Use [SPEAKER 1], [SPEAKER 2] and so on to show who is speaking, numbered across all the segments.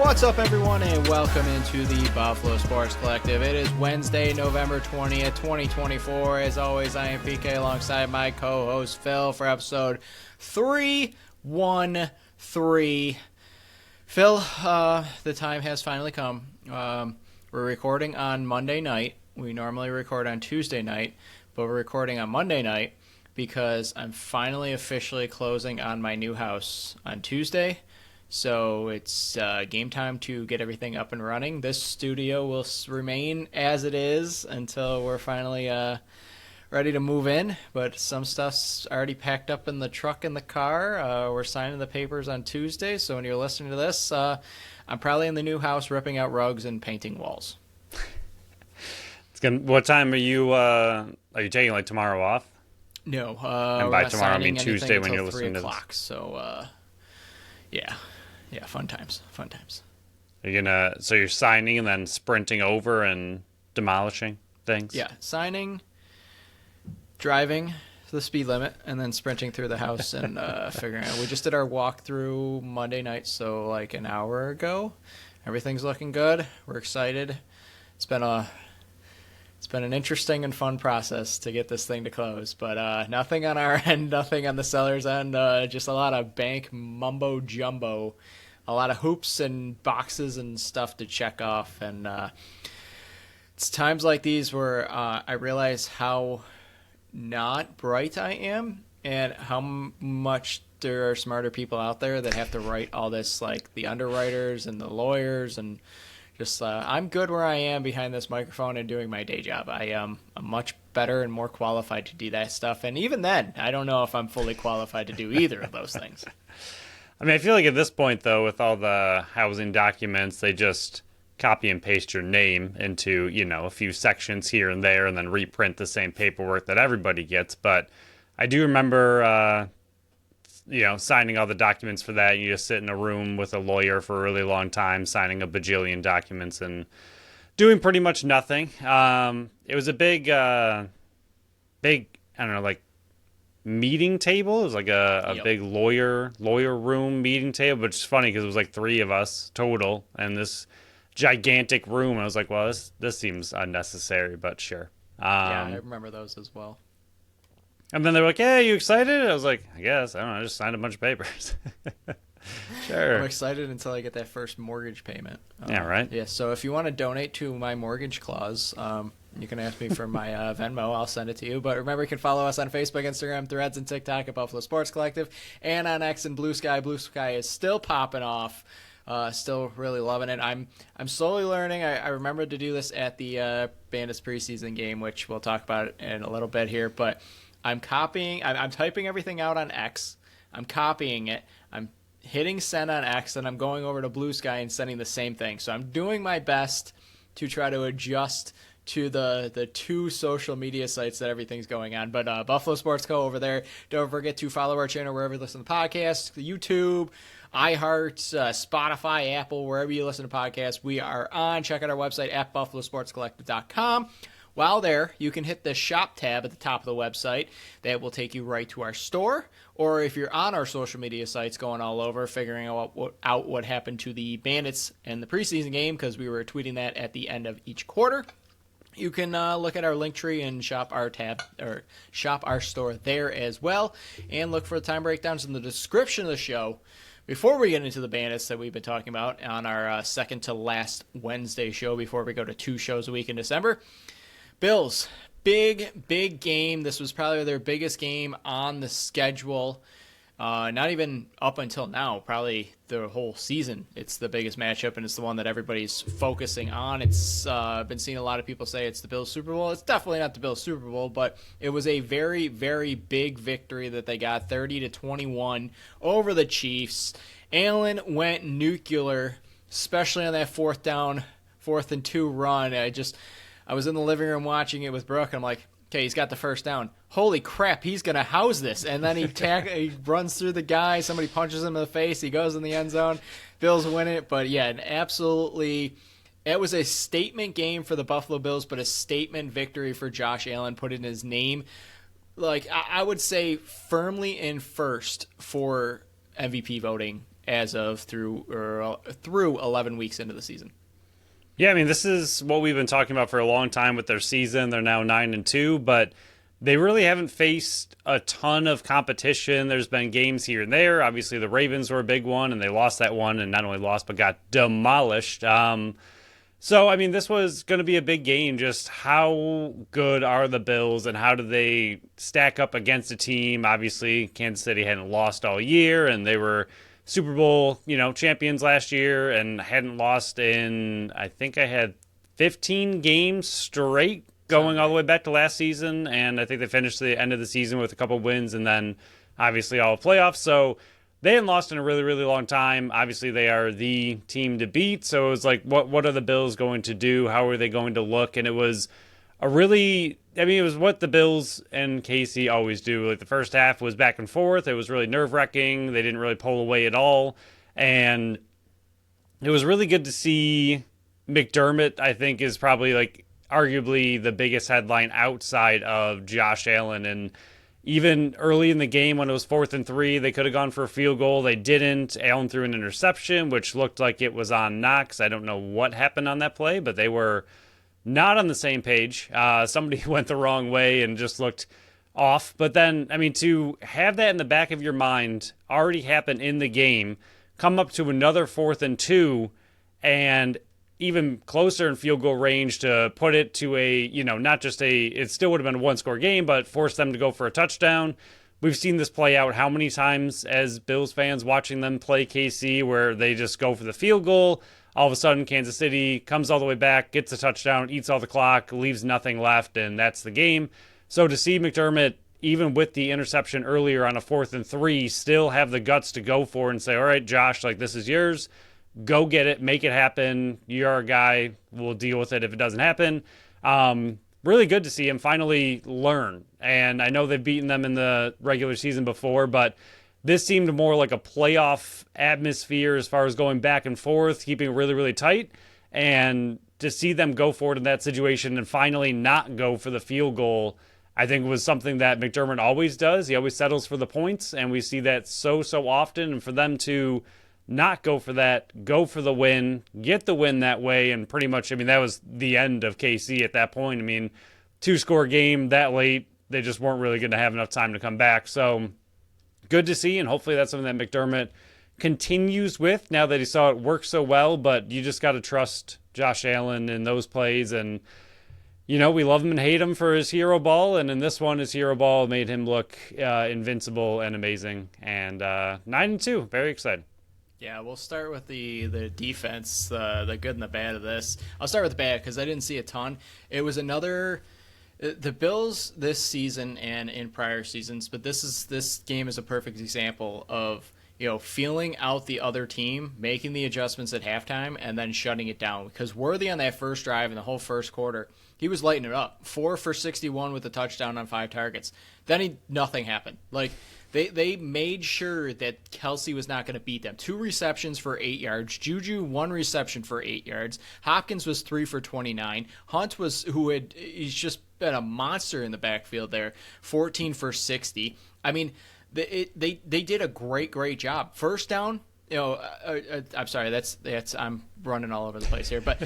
[SPEAKER 1] What's up, everyone, and welcome into the Buffalo Sports Collective. It is Wednesday, November 20th, 2024. As always, I am PK alongside my co-host Phil for episode 313. Phil, the time has finally come. We're recording on Monday night. We normally record on Tuesday night, but we're recording on Monday night because I'm finally officially closing on my new house on Tuesday. So it's game time to get everything up and running. This studio will remain as it is until we're finally ready to move in. But some stuff's already packed up in the truck in the car. We're signing the papers on Tuesday. So when you're listening to this, I'm probably in the new house ripping out rugs and painting walls.
[SPEAKER 2] What time are you taking like tomorrow off?
[SPEAKER 1] No.
[SPEAKER 2] And by tomorrow I mean Tuesday when you're listening to this.
[SPEAKER 1] So yeah. Yeah, fun times.
[SPEAKER 2] So you're signing and then sprinting over and demolishing things?
[SPEAKER 1] Yeah, signing, driving to the speed limit, and then sprinting through the house and figuring out. We just did our walkthrough Monday night, so like an hour ago. Everything's looking good. We're excited. It's been an interesting and fun process to get this thing to close, but nothing on our end, nothing on the seller's end, just a lot of bank mumbo jumbo, a lot of hoops and boxes and stuff to check off, and it's times like these where I realize how not bright I am and how much there are smarter people out there that have to write all this, like the underwriters and the lawyers, and just I'm good where I am behind this microphone and doing my day job. I'm much better and more qualified to do that stuff. And even then, I don't know if I'm fully qualified to do either of those things.
[SPEAKER 2] I mean, I feel like at this point, though, with all the housing documents, they just copy and paste your name into, a few sections here and there and then reprint the same paperwork that everybody gets. But I do remember signing all the documents for that. You just sit in a room with a lawyer for a really long time, signing a bajillion documents and doing pretty much nothing. It was a big, I don't know, like meeting table. It was like a big lawyer room meeting table, but it's funny because it was like three of us total in this gigantic room. I was like, well, this seems unnecessary, but sure.
[SPEAKER 1] Yeah, I remember those as well.
[SPEAKER 2] And then they were like, hey, you excited? I was like, I guess. I don't know. I just signed a bunch of papers. Sure.
[SPEAKER 1] I'm excited until I get that first mortgage payment.
[SPEAKER 2] Yeah, right?
[SPEAKER 1] Yeah, so if you want to donate to my mortgage clause, you can ask me for my Venmo. I'll send it to you. But remember, you can follow us on Facebook, Instagram, Threads, and TikTok at Buffalo Sports Collective. And on X and Blue Sky. Blue Sky is still popping off. Still really loving it. I'm slowly learning. I remembered to do this at the Bandits preseason game, which we'll talk about in a little bit here. But I'm typing everything out on X. I'm copying it. I'm hitting send on X, and I'm going over to Blue Sky and sending the same thing. So I'm doing my best to try to adjust to the two social media sites that everything's going on. But Buffalo Sports Co. over there. Don't forget to follow our channel wherever you listen to podcasts, YouTube, iHeart, Spotify, Apple, wherever you listen to podcasts. We are on. Check out our website at buffalosportscollective.com. While there, you can hit the shop tab at the top of the website. That will take you right to our store. Or if you're on our social media sites going all over, figuring out what happened to the Bandits and the preseason game, because we were tweeting that at the end of each quarter, you can look at our link tree and shop our store there as well. And look for the time breakdowns in the description of the show. Before we get into the Bandits that we've been talking about on our second to last Wednesday show, before we go to 2 shows a week in December, Bills, big game. This was probably their biggest game on the schedule. Not even up until now, probably the whole season. It's the biggest matchup, and it's the one that everybody's focusing on. It's been seeing a lot of people say it's the Bills Super Bowl. It's definitely not the Bills Super Bowl, but it was a very, very big victory that they got, 30-21 over the Chiefs. Allen went nuclear, especially on that 4th and 2 run. I was in the living room watching it with Brooke, and I'm like, okay, he's got the first down. Holy crap, he's going to house this. And then he runs through the guy. Somebody punches him in the face. He goes in the end zone. Bills win it. But, yeah, it was a statement game for the Buffalo Bills, but a statement victory for Josh Allen, put in his name. Like, I would say firmly in first for MVP voting as of through 11 weeks into the season.
[SPEAKER 2] Yeah, I mean, this is what we've been talking about for a long time with their season. They're now 9-2, but they really haven't faced a ton of competition. There's been games here and there. Obviously, the Ravens were a big one, and they lost that one, and not only lost, but got demolished. So, I mean, this was going to be a big game. Just how good are the Bills, and how do they stack up against a team? Obviously, Kansas City hadn't lost all year, and they were Super Bowl, champions last year, and hadn't lost in, I think I had 15 games straight going all the way back to last season. And I think they finished the end of the season with a couple wins, and then obviously all playoffs. So they hadn't lost in a really, really long time. Obviously, they are the team to beat. So it was like, what are the Bills going to do? How are they going to look? And it was it was what the Bills and Casey always do. Like, the first half was back and forth. It was really nerve-wracking. They didn't really pull away at all. And it was really good to see McDermott, I think, is probably like arguably the biggest headline outside of Josh Allen. And even early in the game when it was 4th and 3, they could have gone for a field goal. They didn't. Allen threw an interception, which looked like it was on Knox. I don't know what happened on that play, but they were not on the same page. Somebody went the wrong way and just looked off. But then, I mean, to have that in the back of your mind already happen in the game, come up to another 4th and 2, and even closer in field goal range to put it to it still would have been a 1-score game, but force them to go for a touchdown. We've seen this play out how many times as Bills fans watching them play KC, where they just go for the field goal. All of a sudden, Kansas City comes all the way back, gets a touchdown, eats all the clock, leaves nothing left, and that's the game. So to see McDermott, even with the interception earlier on a 4th and 3, still have the guts to go for it and say, all right, Josh, like, this is yours. Go get it. Make it happen. You're our guy. We'll deal with it if it doesn't happen. Really good to see him finally learn. And I know they've beaten them in the regular season before, but this seemed more like a playoff atmosphere as far as going back and forth, keeping it really, really tight. And to see them go for it in that situation and finally not go for the field goal, I think was something that McDermott always does. He always settles for the points, and we see that so often. And for them to not go for that, go for the win, get the win that way, and pretty much, I mean, that was the end of KC at that point. I mean, 2-score game that late, they just weren't really going to have enough time to come back. So good to see, and hopefully that's something that McDermott continues with now that he saw it work so well. But you just got to trust Josh Allen in those plays. And, we love him and hate him for his hero ball. And in this one, his hero ball made him look invincible and amazing. And 9-2, very excited.
[SPEAKER 1] Yeah, we'll start with the defense, the good and the bad of this. I'll start with the bad because I didn't see a ton. It was the Bills this season and in prior seasons, but this game is a perfect example of feeling out the other team, making the adjustments at halftime, and then shutting it down. Because Worthy on that first drive in the whole first quarter, he was lighting it up. 4 for 61 with a touchdown on 5 targets. Then nothing happened. Like, They made sure that Kelsey was not going to beat them. 2 receptions for 8 yards. Juju, 1 reception for 8 yards. Hopkins was 3 for 29. Hunt he's just been a monster in the backfield there, 14 for 60. I mean, they did a great job. First down, I'm sorry, that's I'm running all over the place here, but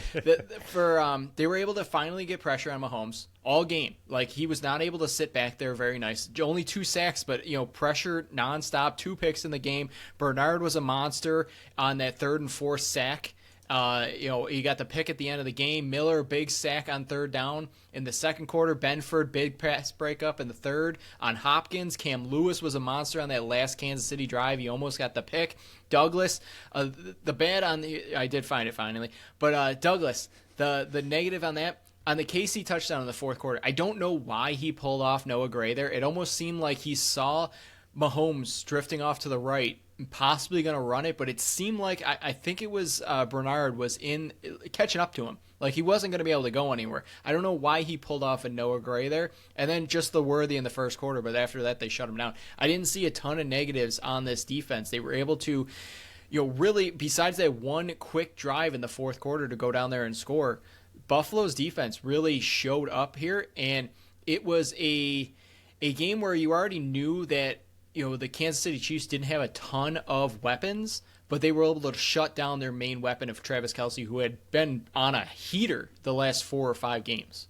[SPEAKER 1] they were able to finally get pressure on Mahomes all game. Like, he was not able to sit back there very nice. Only 2 sacks, but pressure nonstop, 2 picks in the game. Bernard was a monster on that 3rd and 4th sack. He got the pick at the end of the game. Miller, big sack on 3rd down. In the second quarter, Benford, big pass breakup in the 3rd. On Hopkins, Cam Lewis was a monster on that last Kansas City drive. He almost got the pick. Douglas, the bad on I did find it finally. But Douglas, the negative on that, on the KC touchdown in the 4th quarter, I don't know why he pulled off Noah Gray there. It almost seemed like he saw Mahomes drifting off to the right, possibly going to run it, but it seemed like I think it was Bernard was catching up to him. Like, he wasn't going to be able to go anywhere. I don't know why he pulled off a Noah Gray there, and then just the Worthy in the first quarter, but after that they shut him down. I didn't see a ton of negatives on this defense. They were able to, really, besides that one quick drive in the 4th quarter to go down there and score, Buffalo's defense really showed up here, and it was a game where you already knew that the Kansas City Chiefs didn't have a ton of weapons, but they were able to shut down their main weapon of Travis Kelce, who had been on a heater the last 4 or 5 games.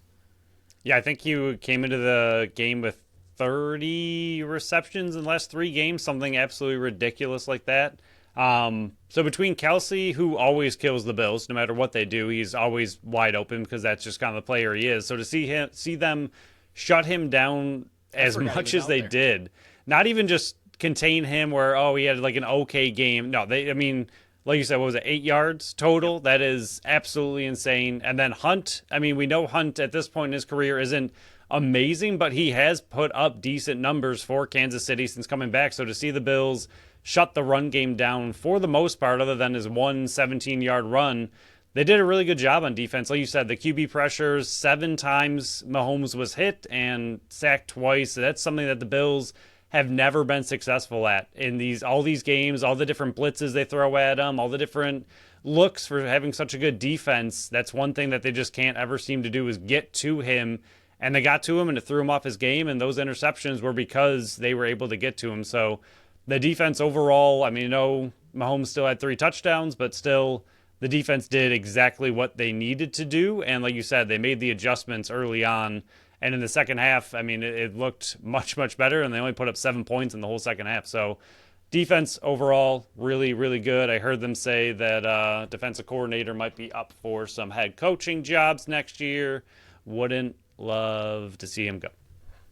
[SPEAKER 2] Yeah, I think he came into the game with 30 receptions in the last 3 games, something absolutely ridiculous like that. So between Kelce, who always kills the Bills, no matter what they do, he's always wide open because that's just kind of the player he is. So to see them shut him down as much as they did, not even just contain him where, he had like an okay game. No, like you said, what was it, 8 yards total? Yep. That is absolutely insane. And then Hunt, we know Hunt at this point in his career isn't amazing, but he has put up decent numbers for Kansas City since coming back. So to see the Bills shut the run game down for the most part, other than his 17-yard run, they did a really good job on defense. Like you said, the QB pressures, 7 times Mahomes was hit and sacked twice. That's something that the Bills have never been successful at in all these games, all the different blitzes they throw at him, all the different looks for having such a good defense. That's one thing that they just can't ever seem to do is get to him. And they got to him and it threw him off his game. And those interceptions were because they were able to get to him. So the defense overall, Mahomes still had 3 touchdowns, but still the defense did exactly what they needed to do. And like you said, they made the adjustments early on. And in the second half, it looked much, much better. And they only put up 7 points in the whole second half. So defense overall, really, really good. I heard them say that defensive coordinator might be up for some head coaching jobs next year. Wouldn't love to see him go.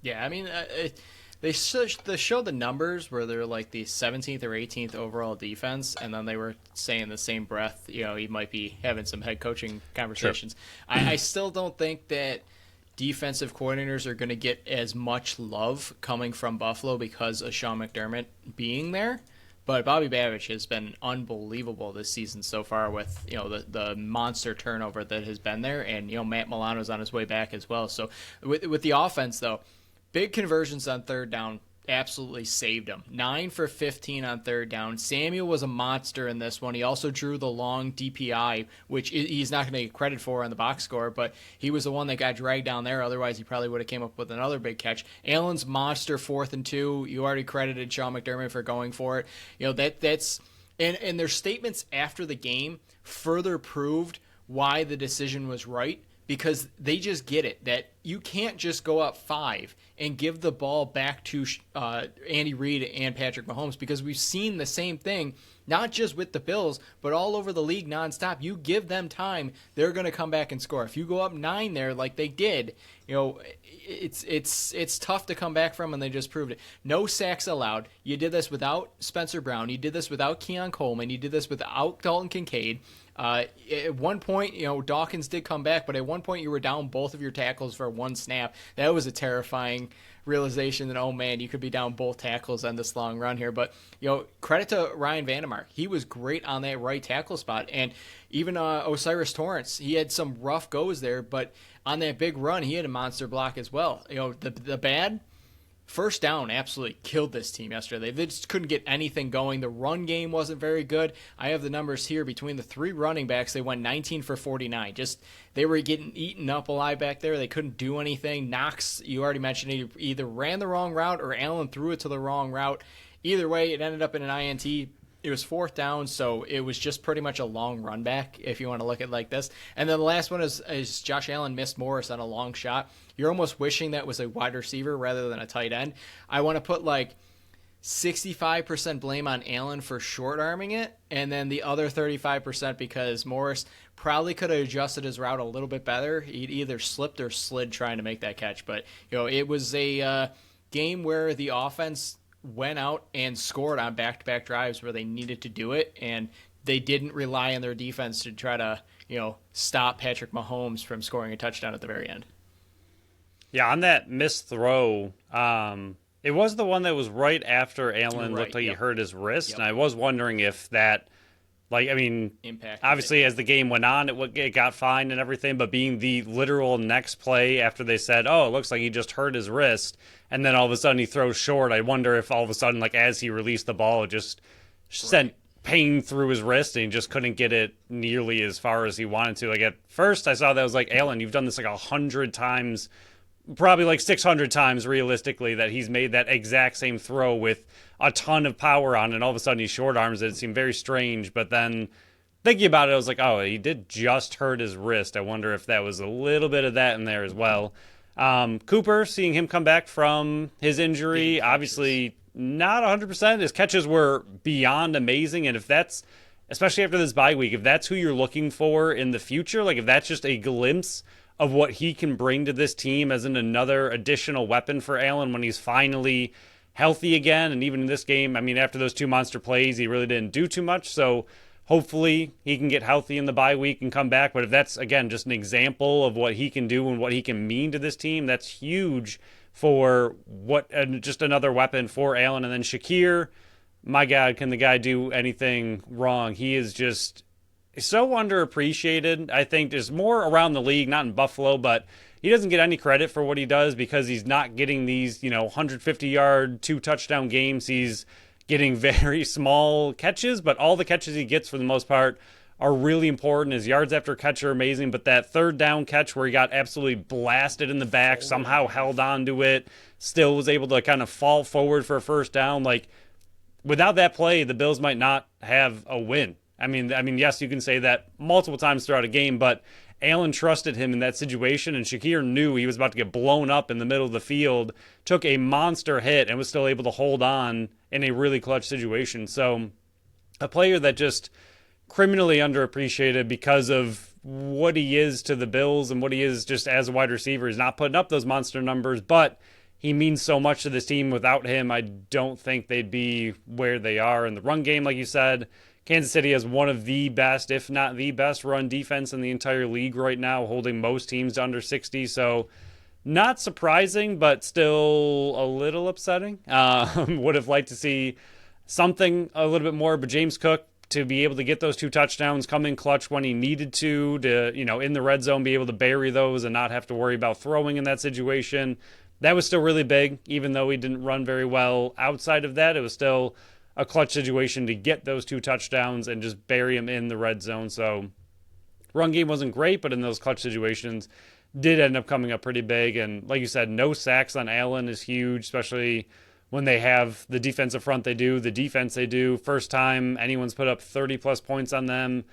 [SPEAKER 1] Yeah, they showed the numbers where they're like the 17th or 18th overall defense, and then they were saying in the same breath, he might be having some head coaching conversations. Sure. I still don't think that defensive coordinators are going to get as much love coming from Buffalo because of Sean McDermott being there. But Bobby Babich has been unbelievable this season so far with the monster turnover that has been there, and Matt Milano's on his way back as well. So with the offense though, big conversions on third down absolutely saved him. 9 for 15 on third down. Samuel was a monster in this one. He also drew the long DPI, which he's not going to get credit for on the box score, but he was the one that got dragged down there. Otherwise, he probably would have came up with another big catch. Allen's monster 4th and 2. You already credited Sean McDermott for going for it. That's and their statements after the game further proved why the decision was right. Because they just get it that you can't just go up 5 and give the ball back to Andy Reid and Patrick Mahomes, because we've seen the same thing, not just with the Bills, but all over the league nonstop. You give them time, they're going to come back and score. If you go up 9 there like they did, it's tough to come back from, and they just proved it. No sacks allowed. You did this without Spencer Brown. You did this without Keon Coleman. You did this without Dalton Kincaid. At one point, Dawkins did come back, but at one point you were down both of your tackles for 1 snap. That was a terrifying realization that, oh man, you could be down both tackles on this long run here. But, credit to Ryan Vandermark. He was great on that right tackle spot. And even Osiris Torrance, he had some rough goes there, but on that big run, he had a monster block as well. The bad first down absolutely killed this team yesterday. They just couldn't get anything going. The run game wasn't very good. I have the numbers here. Between the 3 running backs, they went 19 for 49. They were getting eaten up alive back there. They couldn't do anything. Knox, you already mentioned, he either ran the wrong route or Allen threw it to the wrong route. Either way, it ended up in an INT. It was 4th down, so it was just pretty much a long run back, if you want to look at it like this. And then the last one is Josh Allen missed Morris on a long shot. You're almost wishing that was a wide receiver rather than a tight end. I want to put 65% blame on Allen for short-arming it, and then the other 35% because Morris probably could have adjusted his route a little bit better. He'd either slipped or slid trying to make that catch. But, it was a game where the offense went out and scored on back-to-back drives where they needed to do it, and they didn't rely on their defense to try to, stop Patrick Mahomes from scoring a touchdown at the very end.
[SPEAKER 2] Yeah, on that missed throw, it was the one that was right after Allen looked like he hurt his wrist, and I was wondering if that,
[SPEAKER 1] impact.
[SPEAKER 2] Obviously as the game went on, it got fine and everything, but being the literal next play after they said, oh, it looks like he just hurt his wrist, and then all of a sudden he throws short, I wonder if all of a sudden, as he released the ball, it just sent pain through his wrist, and he just couldn't get it nearly as far as he wanted to. At first I saw that, I was like, Allen, you've done this 100 times probably like 600 times realistically that he's made that exact same throw with a ton of power on, and all of a sudden he short arms it. It seemed very strange, but then thinking about it, I was like, oh, he did just hurt his wrist. I wonder if that was a little bit of that in there as well. Cooper, seeing him come back from his injury, obviously not 100%. His catches were beyond amazing, and if that's, especially after this bye week, if that's who you're looking for in the future, like if that's just a glimpse of what he can bring to this team as another additional weapon for Allen when he's finally healthy again, and even in this game, I mean, after those 2 monster plays, he really didn't do too much, so hopefully he can get healthy in the bye week and come back. But if that's, again, just an example of what he can do and what he can mean to this team, that's huge for just another weapon for Allen. And then Shakir, my God, can the guy do anything wrong? He is just so underappreciated. I think there's more around the league, not in Buffalo, but he doesn't get any credit for what he does because he's not getting these, 150-yard, 2-touchdown games. He's getting very small catches, but all the catches he gets for the most part are really important. His yards after catch are amazing, but that third down catch where he got absolutely blasted in the back, somehow held on to it, still was able to kind of fall forward for a first down. Like, without that play, the Bills might not have a win. I mean, yes, you can say that multiple times throughout a game, but Allen trusted him in that situation, and Shakir knew he was about to get blown up in the middle of the field, took a monster hit, and was still able to hold on in a really clutch situation. So a player that just criminally underappreciated because of what he is to the Bills and what he is just as a wide receiver. He's not putting up those monster numbers, but he means so much to this team. Without him, I don't think they'd be where they are in the run game, like you said. Kansas City has one of the best, if not the best, run defense in the entire league right now, holding most teams to under 60. So not surprising, but still a little upsetting. Would have liked to see something a little bit more, but James Cook, to be able to get those 2 touchdowns, come in clutch when he needed to, in the red zone, be able to bury those and not have to worry about throwing in that situation. That was still really big, even though he didn't run very well. Outside of that, it was still a clutch situation to get those 2 touchdowns and just bury him in the red zone. So run game wasn't great, but in those clutch situations did end up coming up pretty big. And like you said, no sacks on Allen is huge, especially when they have the defensive front they do, the defense they do. First time anyone's put up 30-plus points on them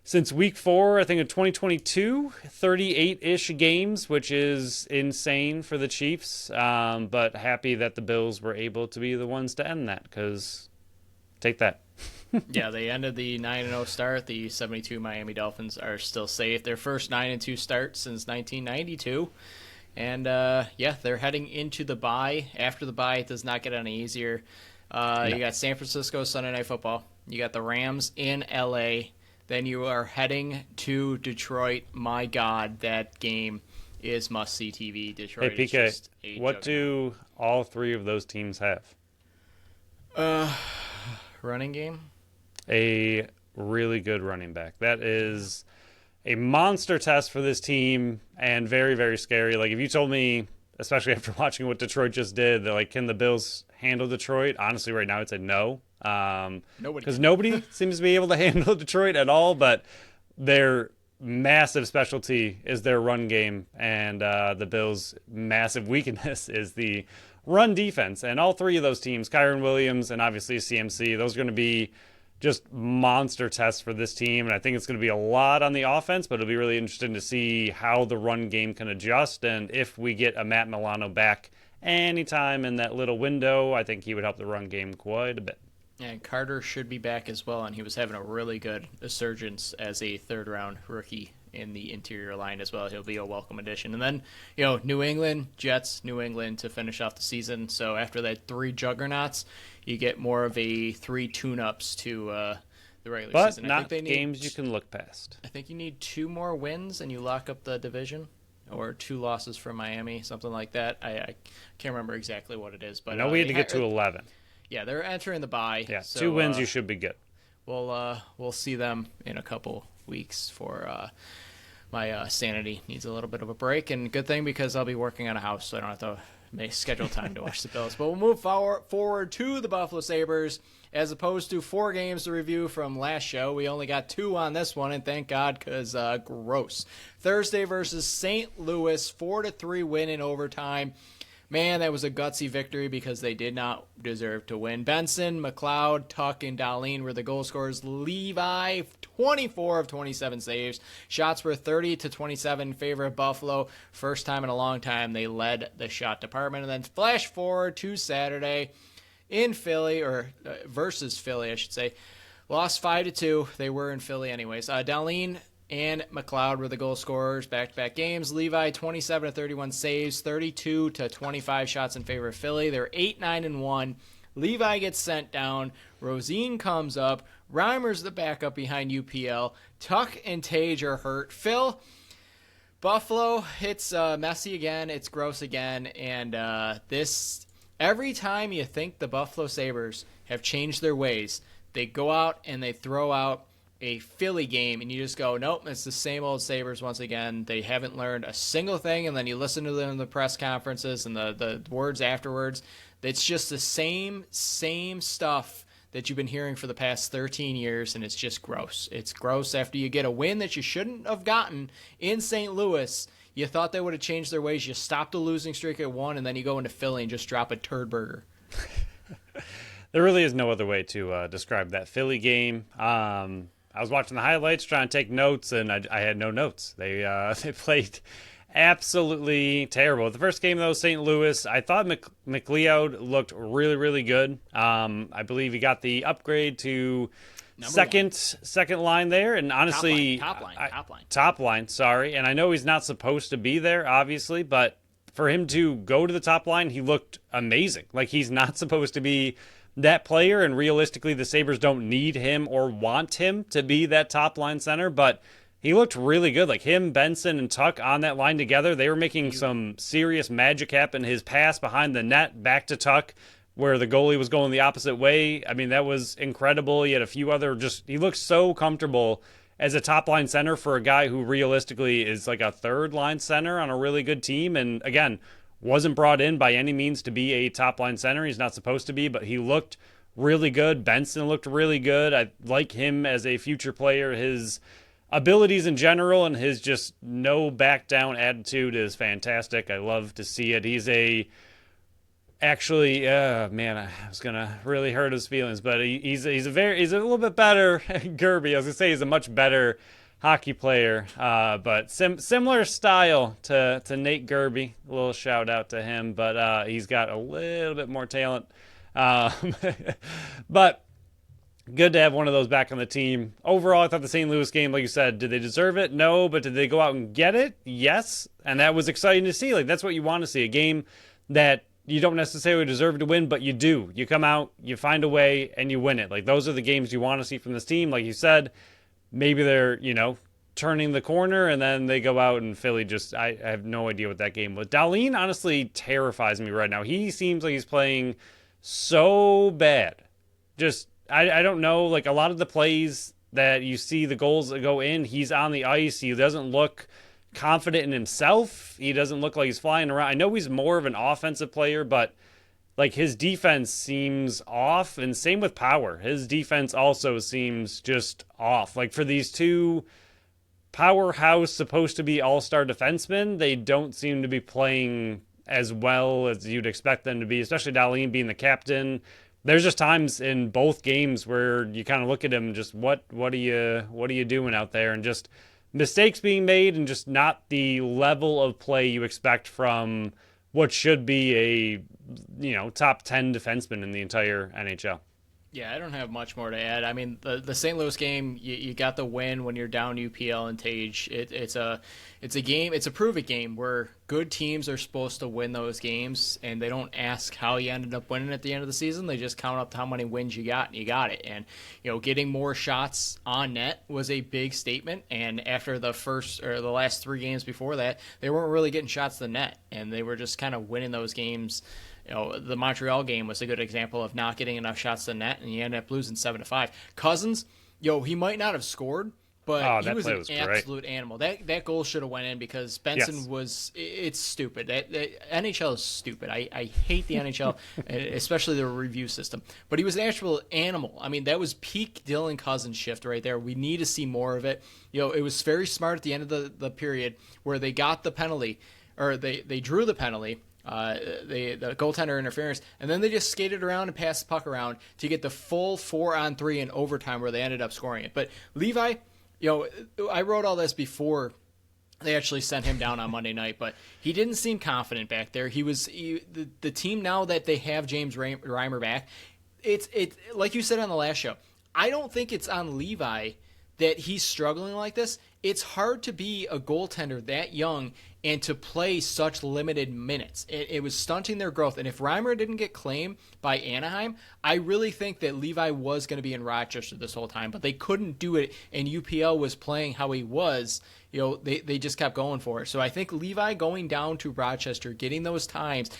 [SPEAKER 2] since week 4, I think, of 2022, 38-ish games, which is insane for the Chiefs. But happy that the Bills were able to be the ones to end that, because take that.
[SPEAKER 1] Yeah, they ended the 9-0 start. The 72 Miami Dolphins are still safe. Their first 9-2 start since 1992. And, they're heading into the bye. After the bye, it does not get any easier. You got San Francisco Sunday Night Football. You got the Rams in L.A., then you are heading to Detroit. My God, that game is must-see TV. Detroit.
[SPEAKER 2] Hey, PK, what do all 3 of those teams have?
[SPEAKER 1] Running game?
[SPEAKER 2] A really good running back. That is a monster test for this team and very, very scary. Like, if you told me, especially after watching what Detroit just did, that, like, can the Bills handle Detroit? Honestly, right now, I'd say no. Because nobody seems to be able to handle Detroit at all, but their massive specialty is their run game, and the Bills' massive weakness is the run defense. And all 3 of those teams, Kyron Williams and obviously CMC, those are going to be just monster tests for this team, and I think it's going to be a lot on the offense, but it'll be really interesting to see how the run game can adjust, and if we get a Matt Milano back anytime in that little window, I think he would help the run game quite a bit.
[SPEAKER 1] And Carter should be back as well, and he was having a really good resurgence as a third-round rookie in the interior line as well. He'll be a welcome addition. And then, New England, Jets, New England to finish off the season. So after that 3 juggernauts, you get more of a 3 tune-ups to the regular season.
[SPEAKER 2] But not games you can look past.
[SPEAKER 1] I think you need 2 more wins, and you lock up the division. Or 2 losses from Miami, something like that. I can't remember exactly what it is. But
[SPEAKER 2] we had to get to 11.
[SPEAKER 1] Yeah, they're entering the bye.
[SPEAKER 2] Yeah,
[SPEAKER 1] so,
[SPEAKER 2] 2 wins, you should be good.
[SPEAKER 1] We'll see them in a couple weeks for my sanity needs a little bit of a break. And good thing, because I'll be working on a house, so I don't have to may schedule time to watch the Bills. But we'll move forward to the Buffalo Sabres. As opposed to 4 games to review from last show, we only got 2 on this one, and thank God, because gross. Thursday versus St. Louis, 4-3 win in overtime. Man, that was a gutsy victory because they did not deserve to win. Benson, McLeod, Tuck, and Dahlin were the goal scorers. Levi, 24 of 27 saves. Shots were 30-27 in favor of Buffalo. First time in a long time they led the shot department. And then flash forward to Saturday in Philly, or versus Philly, I should say. Lost 5-2. They were in Philly anyways. Dahlin and McLeod were the goal scorers, back-to-back games. Levi, 27-31 saves, 32-25 shots in favor of Philly. They're 8-9-1. Levi gets sent down. Rosine comes up. Reimer's the backup behind UPL. Tuck and Tage are hurt. Phil, Buffalo, it's messy again. It's gross again. And this, every time you think the Buffalo Sabres have changed their ways, they go out and they throw out a Philly game, and you just go, nope, it's the same old Sabres once again. They haven't learned a single thing, and then you listen to them in the press conferences and the words afterwards. It's just the same stuff that you've been hearing for the past 13 years, and it's just gross. It's gross after you get a win that you shouldn't have gotten in St. Louis. You thought they would have changed their ways. You stopped a losing streak at 1, and then you go into Philly and just drop a turd burger.
[SPEAKER 2] There really is no other way to describe that Philly game. I was watching the highlights, trying to take notes, and I had no notes. They played absolutely terrible. The first game, though, St. Louis, I thought McLeod looked really, really good. I believe he got the upgrade to second line there, and honestly, top line. Sorry, and I know he's not supposed to be there, obviously, but for him to go to the top line, he looked amazing. Like, he's not supposed to be that player, and realistically the Sabres don't need him or want him to be that top line center, but he looked really good. Like, him, Benson, and Tuck on that line together, they were making some serious magic happen. His pass behind the net back to Tuck where the goalie was going the opposite way, I mean, that was incredible. He had a few other he looked so comfortable as a top line center for a guy who realistically is like a third line center on a really good team, and again, wasn't brought in by any means to be a top-line center. He's not supposed to be, but he looked really good. Benson looked really good. I like him as a future player. His abilities in general and his just no back-down attitude is fantastic. I love to see it. He's actually, man, I was going to really hurt his feelings, but he's a little bit better. Gerby, I was going to say he's a much better hockey player, but similar style to Nate Gerby. A little shout out to him, but he's got a little bit more talent. But good to have one of those back on the team. Overall, I thought the St. Louis game, like you said, did they deserve it? No, but did they go out and get it? Yes, and that was exciting to see. Like, that's what you want to see, a game that you don't necessarily deserve to win, but you do. You come out, you find a way, and you win it. Like, those are the games you want to see from this team. Like you said, maybe they're, turning the corner, and then they go out and Philly I have no idea what that game was. Dahlin honestly terrifies me right now. He seems like he's playing so bad. I don't know, like a lot of the plays that you see the goals that go in, he's on the ice. He doesn't look confident in himself. He doesn't look like he's flying around. I know he's more of an offensive player, but like his defense seems off, and same with Power. His defense also seems just off. Like, for these two powerhouse, supposed to be all-star defensemen, they don't seem to be playing as well as you'd expect them to be, especially Dahlin being the captain. There's just times in both games where you kind of look at him and just, what are you doing out there? And just mistakes being made, and just not the level of play you expect from what should be a top 10 defenseman in the entire NHL.
[SPEAKER 1] Yeah, I don't have much more to add. I mean, the St. Louis game, you got the win when you're down UPL and Tage. It's a game. It's a prove it game where good teams are supposed to win those games, and they don't ask how you ended up winning at the end of the season. They just count up how many wins you got, and you got it. And getting more shots on net was a big statement. And after the last 3 games before that, they weren't really getting shots to the net, and they were just kind of winning those games. The Montreal game was a good example of not getting enough shots to the net, and you end up losing 7-5. Cousins, he might not have scored, But he
[SPEAKER 2] that
[SPEAKER 1] was
[SPEAKER 2] play
[SPEAKER 1] an
[SPEAKER 2] was great.
[SPEAKER 1] absolute animal. That goal should have went in because Benson it's stupid. That NHL is stupid. I hate the NHL, especially the review system. But he was an actual animal. I mean, that was peak Dylan Cousins shift right there. We need to see more of it. It was very smart at the end of the period where they got the penalty, or they drew the penalty. The goaltender interference, and then they just skated around and passed the puck around to get the full 4-on-3 in overtime where they ended up scoring it. But Levi, I wrote all this before they actually sent him down on Monday night, but he didn't seem confident back there. The team now that they have James Reimer back, it's like you said on the last show. I don't think it's on Levi that he's struggling like this. It's hard to be a goaltender that young and to play such limited minutes. It was stunting their growth. And if Reimer didn't get claimed by Anaheim, I really think that Levi was going to be in Rochester this whole time, but they couldn't do it, and UPL was playing how he was. They just kept going for it. So I think Levi going down to Rochester, getting those times,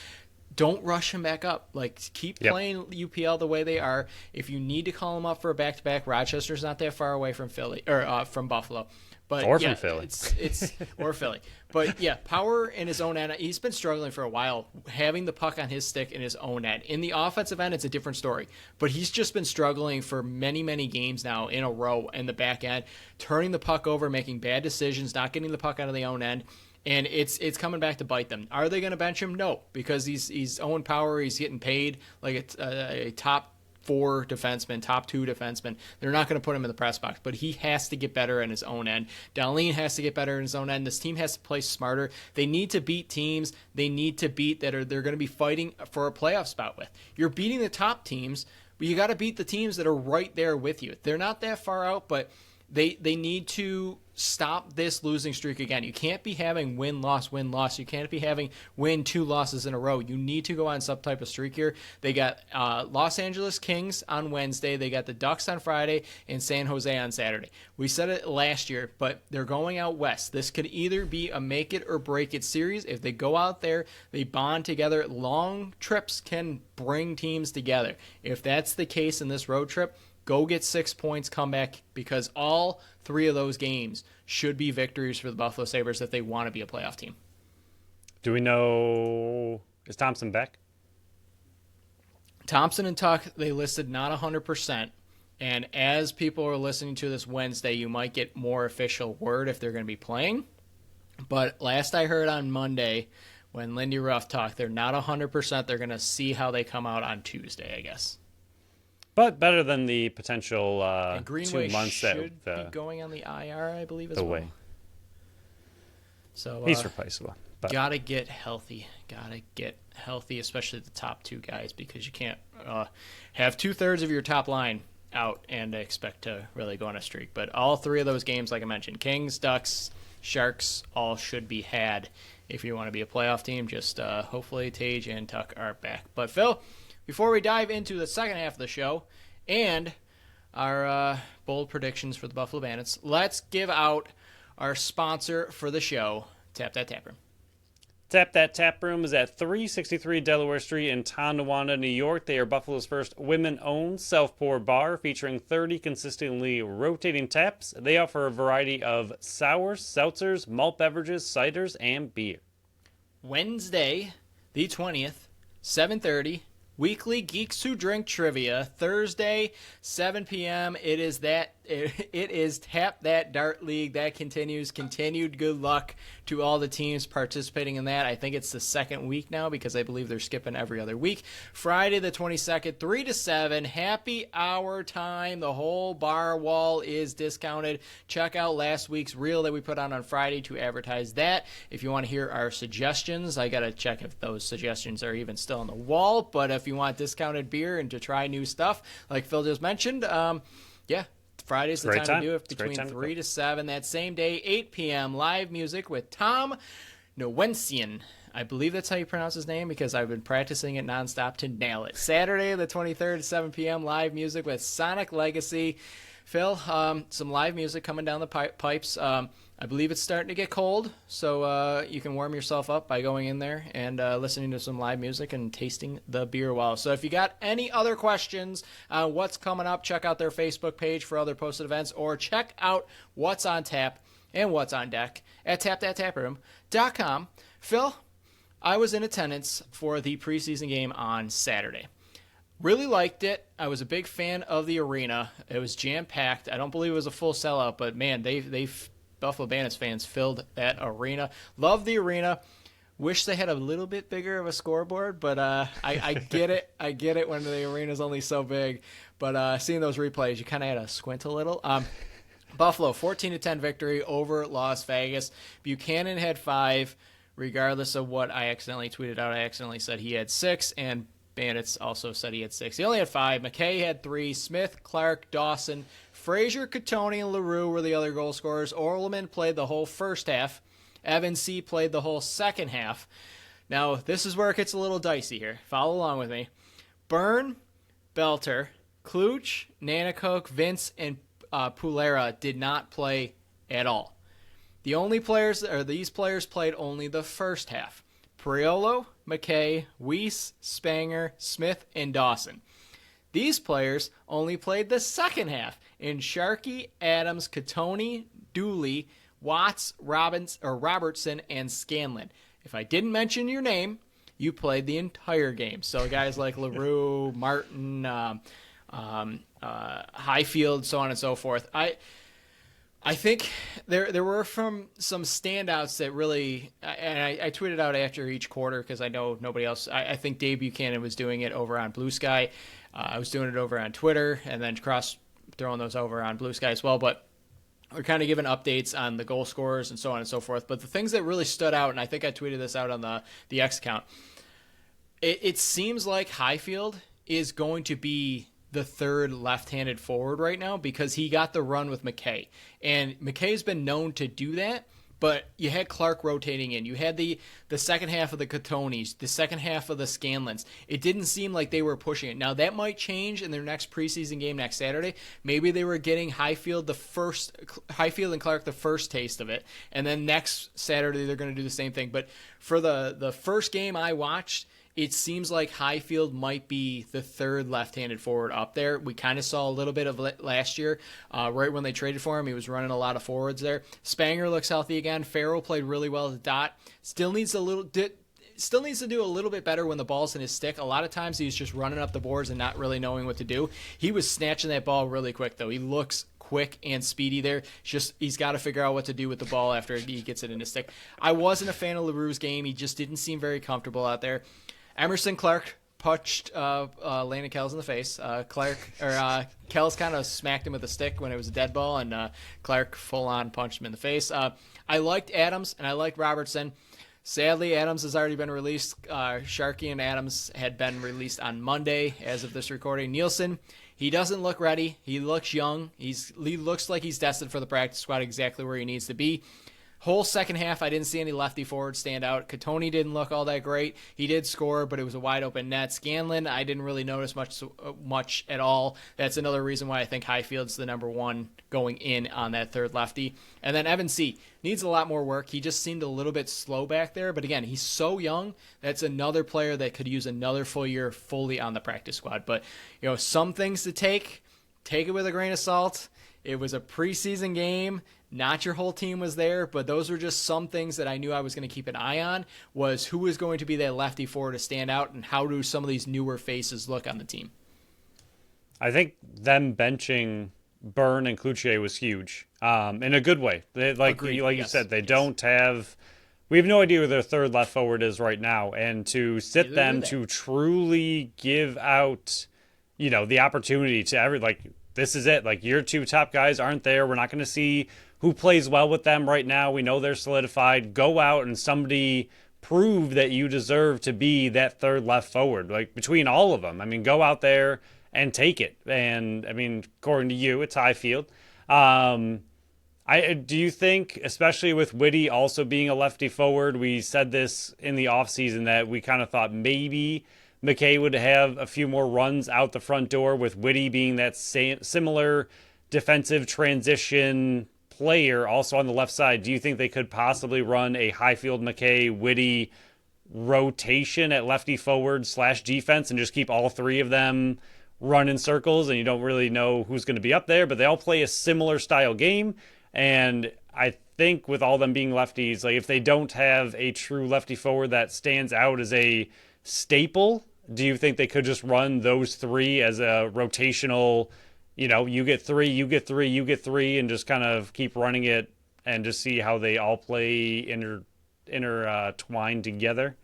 [SPEAKER 1] don't rush him back up. Keep playing UPL the way they are. If you need to call him up for a back-to-back, Rochester's not that far away from Philly or from Buffalo. But
[SPEAKER 2] from Philly.
[SPEAKER 1] It's or Philly. But yeah, Power in his own end. He's been struggling for a while, having the puck on his stick in his own end. In the offensive end, it's a different story. But he's just been struggling for many, many games now in a row in the back end, turning the puck over, making bad decisions, not getting the puck out of the own end. And it's coming back to bite them. Are they going to bench him? No, because he's Owen Power. He's getting paid like a top 4 defenseman, top 2 defenseman. They're not going to put him in the press box, but he has to get better in his own end. Dahlin has to get better in his own end. This team has to play smarter. They need to beat teams. They need to beat they're going to be fighting for a playoff spot with. You're beating the top teams, but you got to beat the teams that are right there with you. They're not that far out, but they need to stop this losing streak again. You can't be having win-loss, win-loss. You can't be having win 2 losses in a row. You need to go on some type of streak here. They got Los Angeles Kings on Wednesday. They got the Ducks on Friday and San Jose on Saturday. We said it last year, but they're going out west. This could either be a make-it-or-break-it series. If they go out there, they bond together. Long trips can bring teams together. If that's the case in this road trip, go get 6 points, come back, because all 3 of those games should be victories for the Buffalo Sabres if they want to be a playoff team.
[SPEAKER 2] Do we know, is Thompson back?
[SPEAKER 1] Thompson and Tuck, they listed not 100%. And as people are listening to this Wednesday, you might get more official word if they're going to be playing. But last I heard on Monday, when Lindy Ruff talked, they're not 100%. They're going to see how they come out on Tuesday, I guess.
[SPEAKER 2] But better than the potential
[SPEAKER 1] and Greenway
[SPEAKER 2] 2 months
[SPEAKER 1] should
[SPEAKER 2] that
[SPEAKER 1] be going on the IR, I believe, as
[SPEAKER 2] away.
[SPEAKER 1] well. So
[SPEAKER 2] he's replaceable. But
[SPEAKER 1] gotta get healthy. Gotta get healthy, especially the top 2 guys, because you can't have 2/3 of your top line out and expect to really go on a streak. But all 3 of those games, like I mentioned, Kings, Ducks, Sharks, all should be had if you want to be a playoff team. Just hopefully Tage and Tuck are back. But Phil, before we dive into the second half of the show and our bold predictions for the Buffalo Bandits, let's give out our sponsor for the show, Tap That Tap Room.
[SPEAKER 2] Tap That Tap Room is at 363 Delaware Street in Tonawanda, New York. They are Buffalo's first women-owned self-pour bar featuring 30 consistently rotating taps. They offer a variety of sours, seltzers, malt beverages, ciders, and beer.
[SPEAKER 1] Wednesday, the 20th, 7:30. Weekly Geeks Who Drink Trivia. Thursday, 7 p.m. It is Tap That Dart League. That continues. Continued good luck to all the teams participating in that. I think it's the second week now because I believe they're skipping every other week. Friday the 22nd, 3 to 7. Happy hour time. The whole bar wall is discounted. Check out last week's reel that we put on Friday to advertise that. If you want to hear our suggestions, I got to check if those suggestions are even still on the wall. But if you want discounted beer and to try new stuff, like Phil just mentioned, Friday's the time to do it between 3 to 7. That same day, 8 p.m., live music with Tom Nowensian. I believe that's how you pronounce his name because I've been practicing it nonstop to nail it. Saturday, the 23rd, 7 p.m., live music with Sonic Legacy. Phil, some live music coming down the pipes. I believe it's starting to get cold, so you can warm yourself up by going in there and listening to some live music and tasting the beer well. So if you got any other questions on what's coming up, check out their Facebook page for other posted events, or check out what's on tap and what's on deck at tapthattaproom.com. Phil, I was in attendance for the preseason game on Saturday. Really liked it. I was a big fan of the arena. It was jam-packed. I don't believe it was a full sellout, but man, they Buffalo Bandits fans filled that arena. Love the arena. Wish they had a little bit bigger of a scoreboard, but I get it. I get it when the arena's only so big. But seeing those replays, you kind of had to squint a little. Buffalo, 14-10 victory over Las Vegas. Buchanan had 5, regardless of what I accidentally tweeted out. I accidentally said he had 6, and Bandits also said he had 6. He only had 5. McKay had 3. Smith, Clark, Dawson, Frazier, Catoni, and LaRue were the other goal scorers. Orleman played the whole first half. Evan C. played the whole second half. Now, this is where it gets a little dicey here. Follow along with me. Byrne, Belter, Kluch, Nanacoke, Vince, and Pulera did not play at all. These players played only the first half. Priolo, McKay, Weiss, Spanger, Smith, and Dawson. These players only played the second half in Sharkey, Adams, Catoni, Dooley, Watts, Robertson, and Scanlon. If I didn't mention your name, you played the entire game. So guys like LaRue, Martin, Highfield, so on and so forth. I think there were some standouts that really, and I tweeted out after each quarter because I know nobody else. I think Dave Buchanan was doing it over on Blue Sky. I was doing it over on Twitter, and then throwing those over on Blue Sky as well. But we're kind of giving updates on the goal scorers and so on and so forth. But the things that really stood out, and I think I tweeted this out on the X account, it seems like Highfield is going to be the third left-handed forward right now because he got the run with McKay. And McKay's been known to do that, but you had Clark rotating in. You had the second half of the Catonis, the second half of the Scanlons. It didn't seem like they were pushing it. Now, that might change in their next preseason game next Saturday. Maybe they were getting Highfield and Clark the first taste of it, and then next Saturday they're going to do the same thing. But for the first game I watched, it seems like Highfield might be the third left-handed forward up there. We kind of saw a little bit of it last year, right when they traded for him. He was running a lot of forwards there. Spanger looks healthy again. Farrell played really well at the dot. Still needs to do a little bit better when the ball's in his stick. A lot of times he's just running up the boards and not really knowing what to do. He was snatching that ball really quick, though. He looks quick and speedy there. He's got to figure out what to do with the ball after he gets it in his stick. I wasn't a fan of LaRue's game. He just didn't seem very comfortable out there. Emerson Clark punched Landon Kells in the face. Kells kind of smacked him with a stick when it was a dead ball, and Clark full-on punched him in the face. I liked Adams, and I liked Robertson. Sadly, Adams has already been released. Sharkey and Adams had been released on Monday as of this recording. Nielsen, he doesn't look ready. He looks young. He looks like he's destined for the practice squad, exactly where he needs to be. Whole second half, I didn't see any lefty forwards stand out. Catoni didn't look all that great. He did score, but it was a wide open net. Scanlon, I didn't really notice much at all. That's another reason why I think Highfield's the number one going in on that third lefty. And then Evan C. needs a lot more work. He just seemed a little bit slow back there. But again, he's so young. That's another player that could use another full year fully on the practice squad. But some things to take it with a grain of salt. It was a preseason game. Not your whole team was there, but those were just some things that I knew I was going to keep an eye on, was who was going to be that lefty forward to stand out, and how do some of these newer faces look on the team.
[SPEAKER 2] I think them benching Byrne and Cloutier was huge, in a good way. You said, they don't have... We have no idea who their third left forward is right now, and to sit them to truly give out, the opportunity to this is it. Your two top guys aren't there. We're not going to see who plays well with them right now. We know they're solidified. Go out and somebody prove that you deserve to be that third left forward. Between all of them, go out there and take it. And according to you, it's Highfield. Do you think, especially with Whitty also being a lefty forward, we said this in the offseason that we kind of thought maybe McKay would have a few more runs out the front door, with Whitty being that similar defensive transition player also on the left side. Do you think they could possibly run a Highfield, McKay, Whitty rotation at lefty forward / defense and just keep all three of them run in circles, and you don't really know who's going to be up there, but they all play a similar style game? And I think with all them being lefties, like if they don't have a true lefty forward that stands out as a staple, do you think they could just run those three as a rotational, you get three, you get three, you get three, and just kind of keep running it and just see how they all play intertwined together?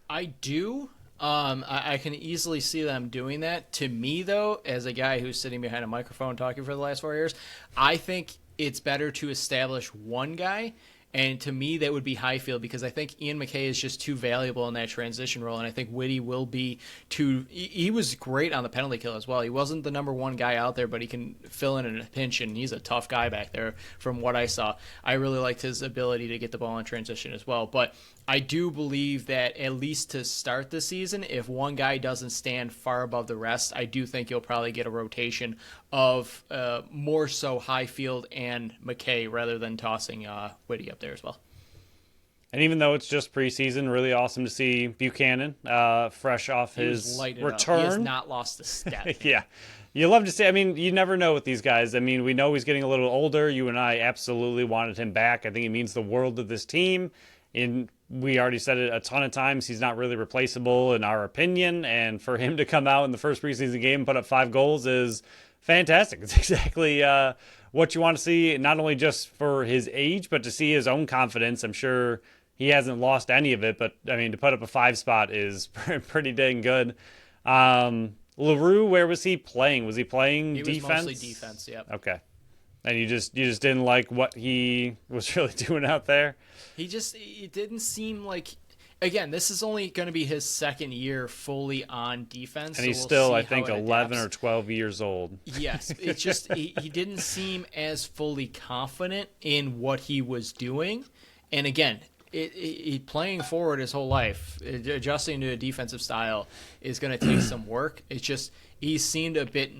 [SPEAKER 1] I do. I can easily see them doing that. To me, though, as a guy who's sitting behind a microphone talking for the last 4 years, I think it's better to establish one guy. And to me, that would be Highfield, because I think Ian McKay is just too valuable in that transition role. And I think Whitty will be too. He was great on the penalty kill as well. He wasn't the number one guy out there, but he can fill in a pinch, and he's a tough guy back there from what I saw. I really liked his ability to get the ball in transition as well. But I do believe that at least to start the season, if one guy doesn't stand far above the rest, I do think you'll probably get a rotation of more so Highfield and McKay rather than tossing Whitty up there as well.
[SPEAKER 2] And even though it's just preseason, really awesome to see Buchanan fresh off his return.
[SPEAKER 1] He has not lost a step.
[SPEAKER 2] Yeah. You love to see. I mean, you never know with these guys. I mean, we know he's getting a little older. You and I absolutely wanted him back. I think he means the world to this team. And we already said it a ton of times. He's not really replaceable in our opinion. And for him to come out in the first preseason game and put up 5 goals is fantastic. It's exactly what you want to see, not only just for his age, but to see his own confidence. I'm sure he hasn't lost any of it, but I mean, to put up a 5 spot is pretty dang good. LaRue, where was he playing? Was he playing defense?
[SPEAKER 1] He was mostly defense, yeah.
[SPEAKER 2] Okay. And you just didn't like what he was really doing out there?
[SPEAKER 1] It didn't seem like, again, this is only going to be his second year fully on defense.
[SPEAKER 2] And he's still, I think, 11 or 12 years old.
[SPEAKER 1] Yes. It's just, he didn't seem as fully confident in what he was doing. And again, playing forward his whole life, adjusting to a defensive style is going to take some work. It's just, he seemed a bit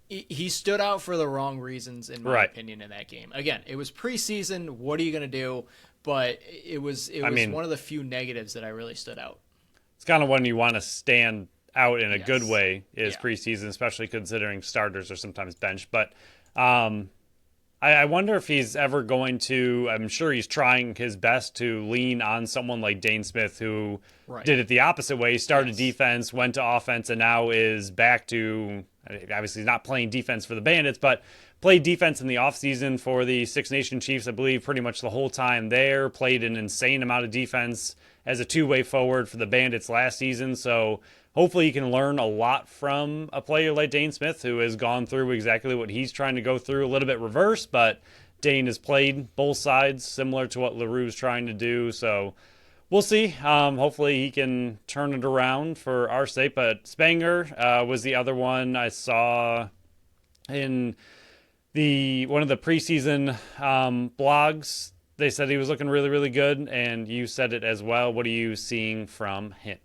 [SPEAKER 1] he stood out for the wrong reasons, in my opinion, in that game. Again, it was preseason. What are you going to do? But it was one of the few negatives that I really stood out.
[SPEAKER 2] It's kind of when you want to stand out in a good way is preseason, especially considering starters are sometimes benched. But I wonder if he's ever going to, I'm sure he's trying his best to lean on someone like Dane Smith, who did it the opposite way. He started defense, went to offense, and now is back to, obviously he's not playing defense for the Bandits, but played defense in the offseason for the Six Nations Chiefs, I believe, pretty much the whole time there. Played an insane amount of defense as a two-way forward for the Bandits last season. So hopefully you can learn a lot from a player like Dane Smith, who has gone through exactly what he's trying to go through, a little bit reverse, but Dane has played both sides, similar to what LaRue's trying to do. So we'll see. Hopefully he can turn it around for our sake. But Spanger was the other one I saw in one of the preseason blogs. They said he was looking really, really good, and you said it as well. What are you seeing from him?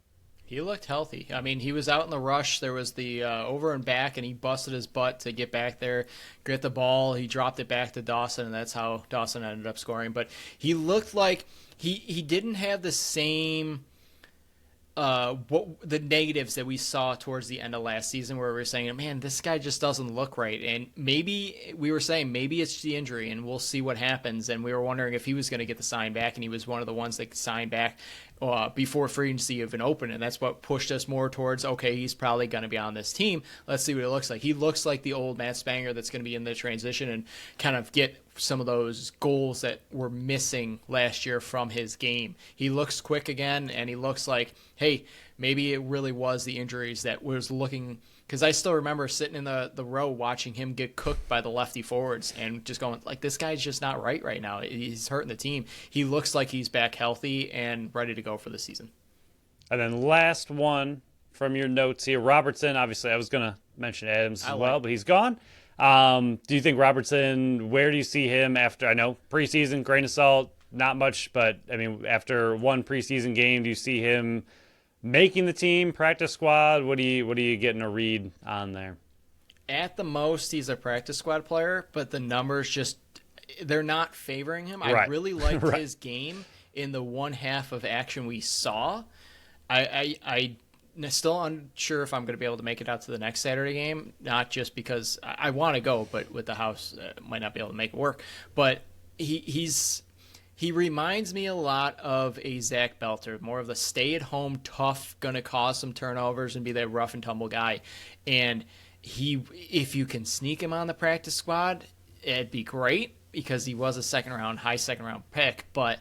[SPEAKER 1] He looked healthy. I mean, he was out in the rush. There was the over and back, and he busted his butt to get back there, get the ball. He dropped it back to Dawson, and that's how Dawson ended up scoring. But he looked like he didn't have the same the negatives that we saw towards the end of last season, where we were saying, man, this guy just doesn't look right. And maybe we were saying maybe it's the injury, and we'll see what happens. And we were wondering if he was going to get the sign back, and he was one of the ones that signed back before free agency even opened, and that's what pushed us more towards, okay, he's probably going to be on this team. Let's see what it looks like. He looks like the old Matt Spanger that's going to be in the transition and kind of get some of those goals that were missing last year from his game. He looks quick again, and he looks like, hey, maybe it really was the injuries that was looking, because I still remember sitting in the row watching him get cooked by the lefty forwards and just going, like, this guy's just not right now. He's hurting the team. He looks like he's back healthy and ready to go for the season. And
[SPEAKER 2] then last one from your notes here, Robertson. Obviously, I was going to mention Adams as well, but he's gone. Do you think Robertson, where do you see him after, I know preseason, grain of salt, not much, but I mean, after one preseason game, do you see him making the team, practice squad? What are you getting a read on there?
[SPEAKER 1] at the most, he's a practice squad player, but the numbers just, they're not favoring him. I
[SPEAKER 2] Right.
[SPEAKER 1] really liked
[SPEAKER 2] Right.
[SPEAKER 1] his game in the one half of action we saw. I'm still unsure if I'm going to be able to make it out to the next Saturday game, not just because I want to go, but with the house, might not be able to make it work. But he reminds me a lot of a Zach Belter, more of the stay-at-home, tough, going to cause some turnovers and be that rough and tumble guy. And if you can sneak him on the practice squad, it'd be great because he was a high second round pick. But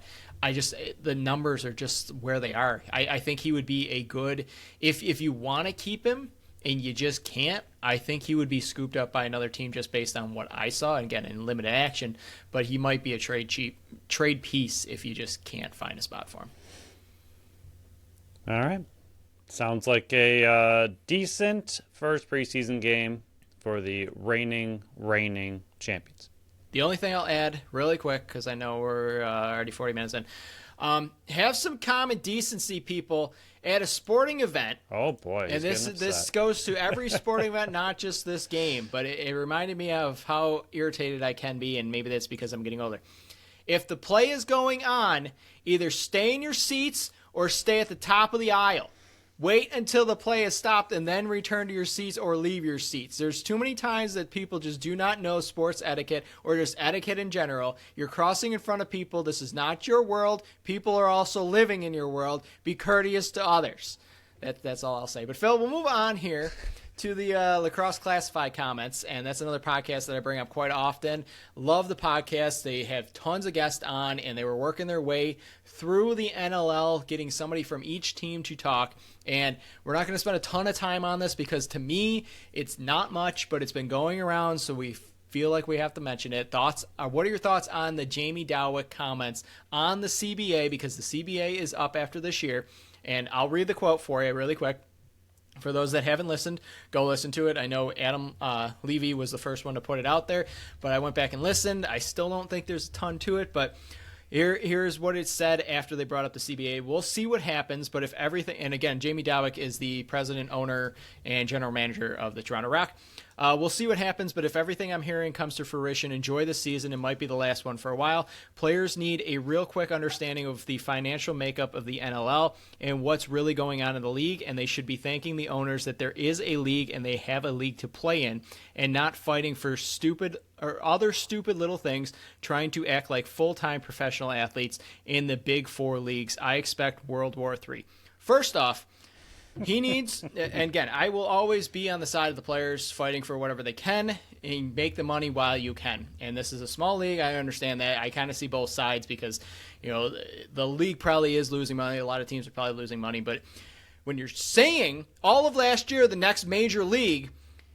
[SPEAKER 1] the numbers are just where they are. I think he would be a good, if you want to keep him and you just can't, I think he would be scooped up by another team just based on what I saw, and again, in limited action, but he might be a trade piece if you just can't find a spot for him.
[SPEAKER 2] All right. Sounds like a decent first preseason game for the reigning champions.
[SPEAKER 1] The only thing I'll add really quick, because I know we're already 40 minutes in, have some common decency, people, at a sporting event.
[SPEAKER 2] Oh, boy.
[SPEAKER 1] And this goes to every sporting event, not just this game, but it reminded me of how irritated I can be, and maybe that's because I'm getting older. If the play is going on, either stay in your seats or stay at the top of the aisle. Wait until the play is stopped and then return to your seats or leave your seats. There's too many times that people just do not know sports etiquette or just etiquette in general. You're crossing in front of people. This is not your world. People are also living in your world. Be courteous to others. That's all I'll say. But Phil, we'll move on here to the Lacrosse Classified comments, and that's another podcast that I bring up quite often. Love the podcast. They have tons of guests on, and they were working their way through the NLL, getting somebody from each team to talk. And we're not going to spend a ton of time on this because, to me, it's not much, but it's been going around, so we feel like we have to mention it. What are your thoughts on the Jamie Dawick comments on the CBA? Because the CBA is up after this year, and I'll read the quote for you really quick. For those that haven't listened, go listen to it. I know Adam Levy was the first one to put it out there, but I went back and listened. I still don't think there's a ton to it, but here's what it said after they brought up the CBA. We'll see what happens, but if everything, and again, Jamie Dawick is the president, owner, and general manager of the Toronto Rock. We'll see what happens, but if everything I'm hearing comes to fruition, enjoy the season. It might be the last one for a while. Players need a real quick understanding of the financial makeup of the NLL and what's really going on in the league, and they should be thanking the owners that there is a league and they have a league to play in and not fighting for stupid or other stupid little things, trying to act like full-time professional athletes in the Big Four leagues. I expect World War III. First off, he needs, and again, I will always be on the side of the players fighting for whatever they can and make the money while you can. And this is a small league. I understand that. I kind of see both sides because, the league probably is losing money. A lot of teams are probably losing money. But when you're saying all of last year, the next major league,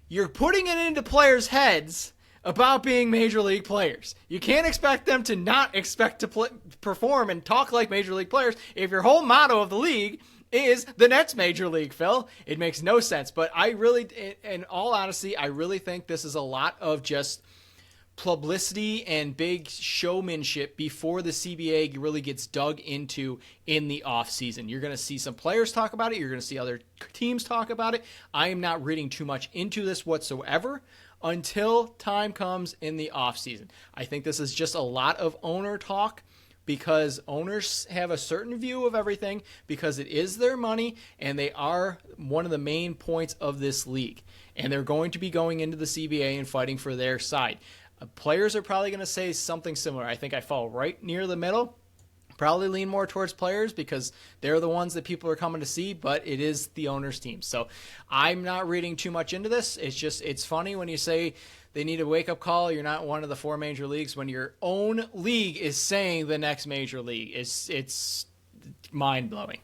[SPEAKER 1] you're putting it into players' heads about being major league players. You can't expect them to not expect to perform and talk like major league players if your whole motto of the league is the next major league, Phil. It makes no sense. But I really, in all honesty, I really think this is a lot of just publicity and big showmanship before the CBA really gets dug into in the offseason. You're going to see some players talk about it. You're going to see other teams talk about it. I am not reading too much into this whatsoever until time comes in the offseason. I think this is just a lot of owner talk, because owners have a certain view of everything because it is their money and they are one of the main points of this league. And they're going to be going into the CBA and fighting for their side. Players are probably going to say something similar. I think I fall right near the middle. Probably lean more towards players because they're the ones that people are coming to see, but it is the owner's team. So I'm not reading too much into this. It's funny when you say they need a wake-up call. You're not one of the four major leagues when your own league is saying the next major league. It's mind-blowing.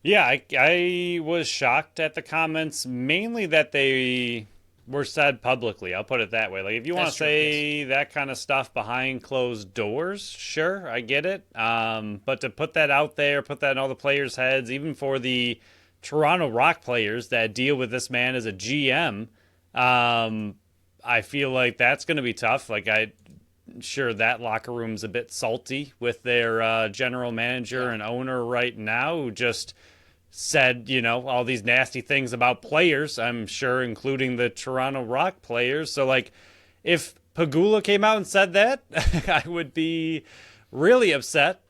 [SPEAKER 2] Yeah, I was shocked at the comments, mainly that they were said publicly. I'll put it that way. Like, if you want to say that kind of stuff behind closed doors, sure, I get it. But to put that out there, put that in all the players' heads, even for the Toronto Rock players that deal with this man as a GM, I feel like that's going to be tough. Like, I'm sure that locker room's a bit salty with their general manager and owner right now, who just said, all these nasty things about players, I'm sure, including the Toronto Rock players. So, like, if Pagula came out and said that, I would be really upset.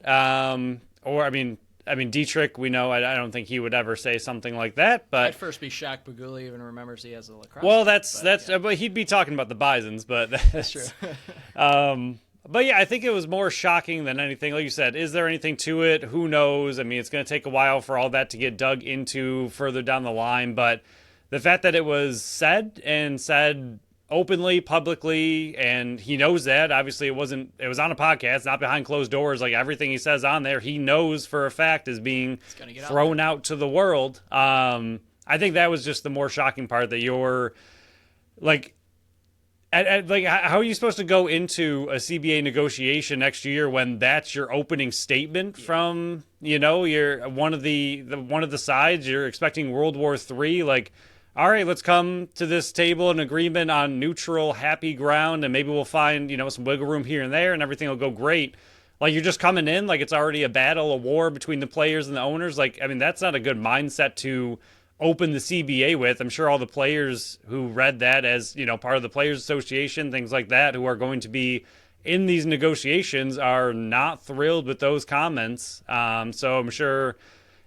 [SPEAKER 2] Dietrich, we know, I don't think he would ever say something like that. But
[SPEAKER 1] I'd first be shocked Pagula even remembers he has a lacrosse.
[SPEAKER 2] Well, but he'd be talking about the Bisons, but
[SPEAKER 1] that's true.
[SPEAKER 2] But yeah, I think it was more shocking than anything. Like you said, is there anything to it? Who knows? I mean, it's going to take a while for all that to get dug into further down the line. But the fact that it was said openly, publicly, and he knows that. Obviously, it was on a podcast, not behind closed doors. Like, everything he says on there, he knows for a fact is being thrown out to the world. I think that was just the more shocking part, that you're like, how are you supposed to go into a CBA negotiation next year when that's your opening statement from, you're one of the sides, you're expecting World War III, like, all right, let's come to this table, an agreement on neutral, happy ground, and maybe we'll find, some wiggle room here and there, and everything will go great. Like, you're just coming in like it's already a battle, a war between the players and the owners. Like, I mean, that's not a good mindset to open the CBA with. I'm sure all the players who read that as, part of the Players Association, things like that, who are going to be in these negotiations are not thrilled with those comments. So I'm sure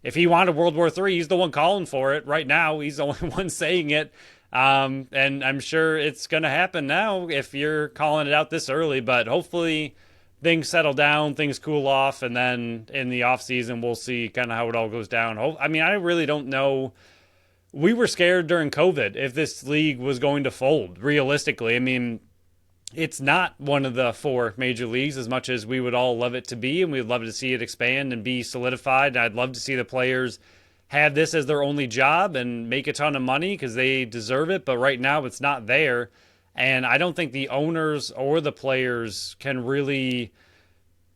[SPEAKER 2] if he wanted World War III, he's the one calling for it right now. He's the only one saying it. And I'm sure it's going to happen now if you're calling it out this early. But hopefully things settle down, things cool off, and then in the offseason we'll see kind of how it all goes down. I mean, I really don't know. We were scared during COVID if this league was going to fold, realistically. I mean, it's not one of the 4 major leagues as much as we would all love it to be, and we'd love to see it expand and be solidified. And I'd love to see the players have this as their only job and make a ton of money because they deserve it. But right now it's not there. And I don't think the owners or the players can really,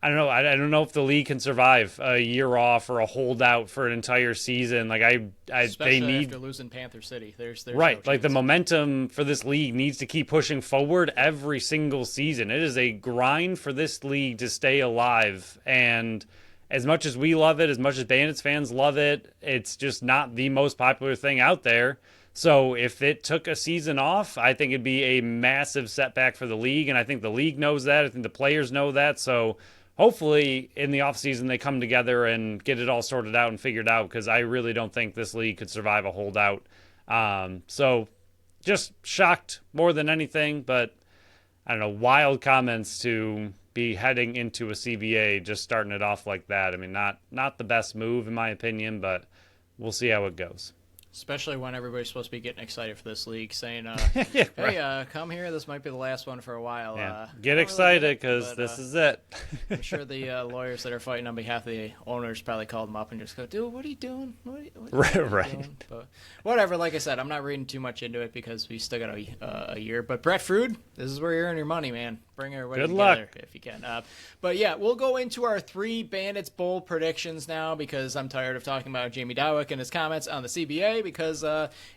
[SPEAKER 2] I don't know. I don't know if the league can survive a year off or a holdout for an entire season. Like
[SPEAKER 1] Especially
[SPEAKER 2] they need
[SPEAKER 1] after losing Panther City. There's
[SPEAKER 2] right.
[SPEAKER 1] No
[SPEAKER 2] like the momentum for this league needs to keep pushing forward every single season. It is a grind for this league to stay alive. And as much as we love it, as much as Bandits fans love it, it's just not the most popular thing out there. So if it took a season off, I think it'd be a massive setback for the league. And I think the league knows that. I think the players know that. So hopefully in the offseason they come together and get it all sorted out and figured out, because I really don't think this league could survive a holdout. So just shocked more than anything, but I don't know, wild comments to be heading into a CBA, just starting it off like that. I mean, not the best move in my opinion, but we'll see how it goes.
[SPEAKER 1] Especially when everybody's supposed to be getting excited for this league, saying,
[SPEAKER 2] yeah,
[SPEAKER 1] hey, come here. This might be the last one for a while.
[SPEAKER 2] Yeah. Get excited because this is it.
[SPEAKER 1] I'm sure the lawyers that are fighting on behalf of the owners probably called them up and just go, dude, what are you doing? What are you doing? But whatever. Like I said, I'm not reading too much into it because we still got a year. But Brett Frood, this is where you earn your money, man. Bring everybody together if you can. But yeah, we'll go into our 3 Bandits Bold predictions now because I'm tired of talking about Jamie Dawick and his comments on the CBA because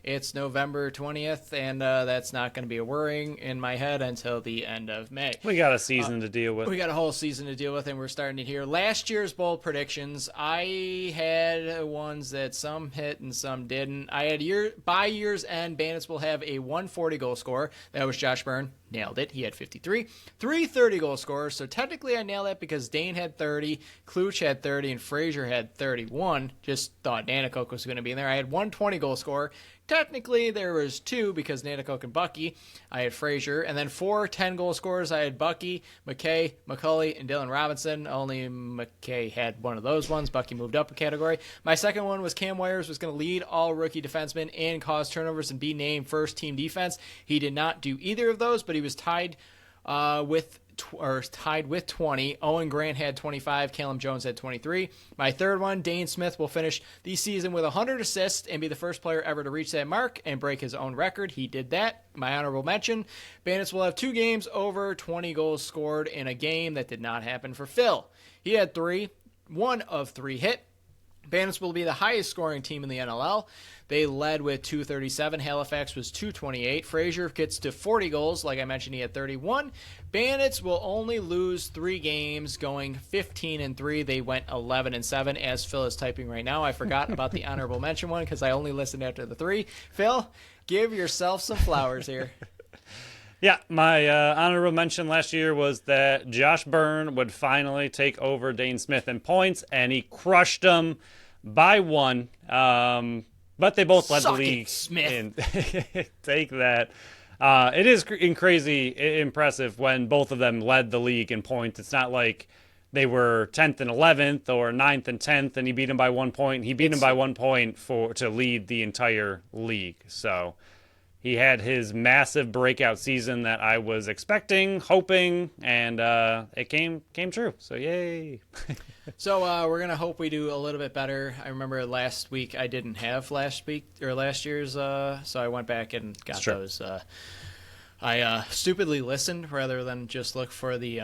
[SPEAKER 1] it's November 20th and that's not going to be a worrying in my head until the end of May.
[SPEAKER 2] We got a season to deal with.
[SPEAKER 1] We got a whole season to deal with, and we're starting it here. Last year's bold predictions, I had ones that some hit and some didn't. I had by year's end, Bandits will have a 140 goal scorer. That was Josh Byrne. Nailed it. He had 53. 330 goal scorers. So technically I nailed that because Dane had 30, Kluch had 30, and Frazier had 31. Just thought Nanticoke was going to be in there. I had 120 goal scorer. Technically there was 2 because Nanticoke and Bucky. I had Frazier. And then 4 10-goal scorers. I had Bucky, McKay, McCulley, and Dylan Robinson. Only McKay had one of those ones. Bucky moved up a category. My second one was Cam Wires was going to lead all rookie defensemen and cause turnovers and be named first team defense. He did not do either of those, but he was tied with 20. Owen Grant had 25. Callum Jones had 23. My third one, Dane Smith will finish the season with 100 assists and be the first player ever to reach that mark and break his own record. He did that. My honorable mention, Bandits will have 2 games over 20 goals scored in a game. That did not happen for Phil. He had 3. 1 of 3 hit. Bandits will be the highest scoring team in the NLL. They led with 237. Halifax was 228. Fraser gets to 40 goals. Like I mentioned, he had 31. Bandits will only lose 3 games, going 15-3. They went 11-7. As Phil is typing right now, I forgot about the honorable mention one because I only listened after the 3. Phil, give yourself some flowers here.
[SPEAKER 2] Yeah, my honorable mention last year was that Josh Byrne would finally take over Dane Smith in points, and he crushed them by 1. But they both led the league.
[SPEAKER 1] Smith.
[SPEAKER 2] Take that. It is crazy impressive when both of them led the league in points. It's not like they were 10th and 11th or 9th and 10th, and he beat him by 1 point. He beat him by 1 point to lead the entire league. So he had his massive breakout season that I was expecting, hoping, and it came true. So yay.
[SPEAKER 1] So we're going to hope we do a little bit better. I remember last week I didn't have last year's, so I went back and got those. I stupidly listened rather than just look for the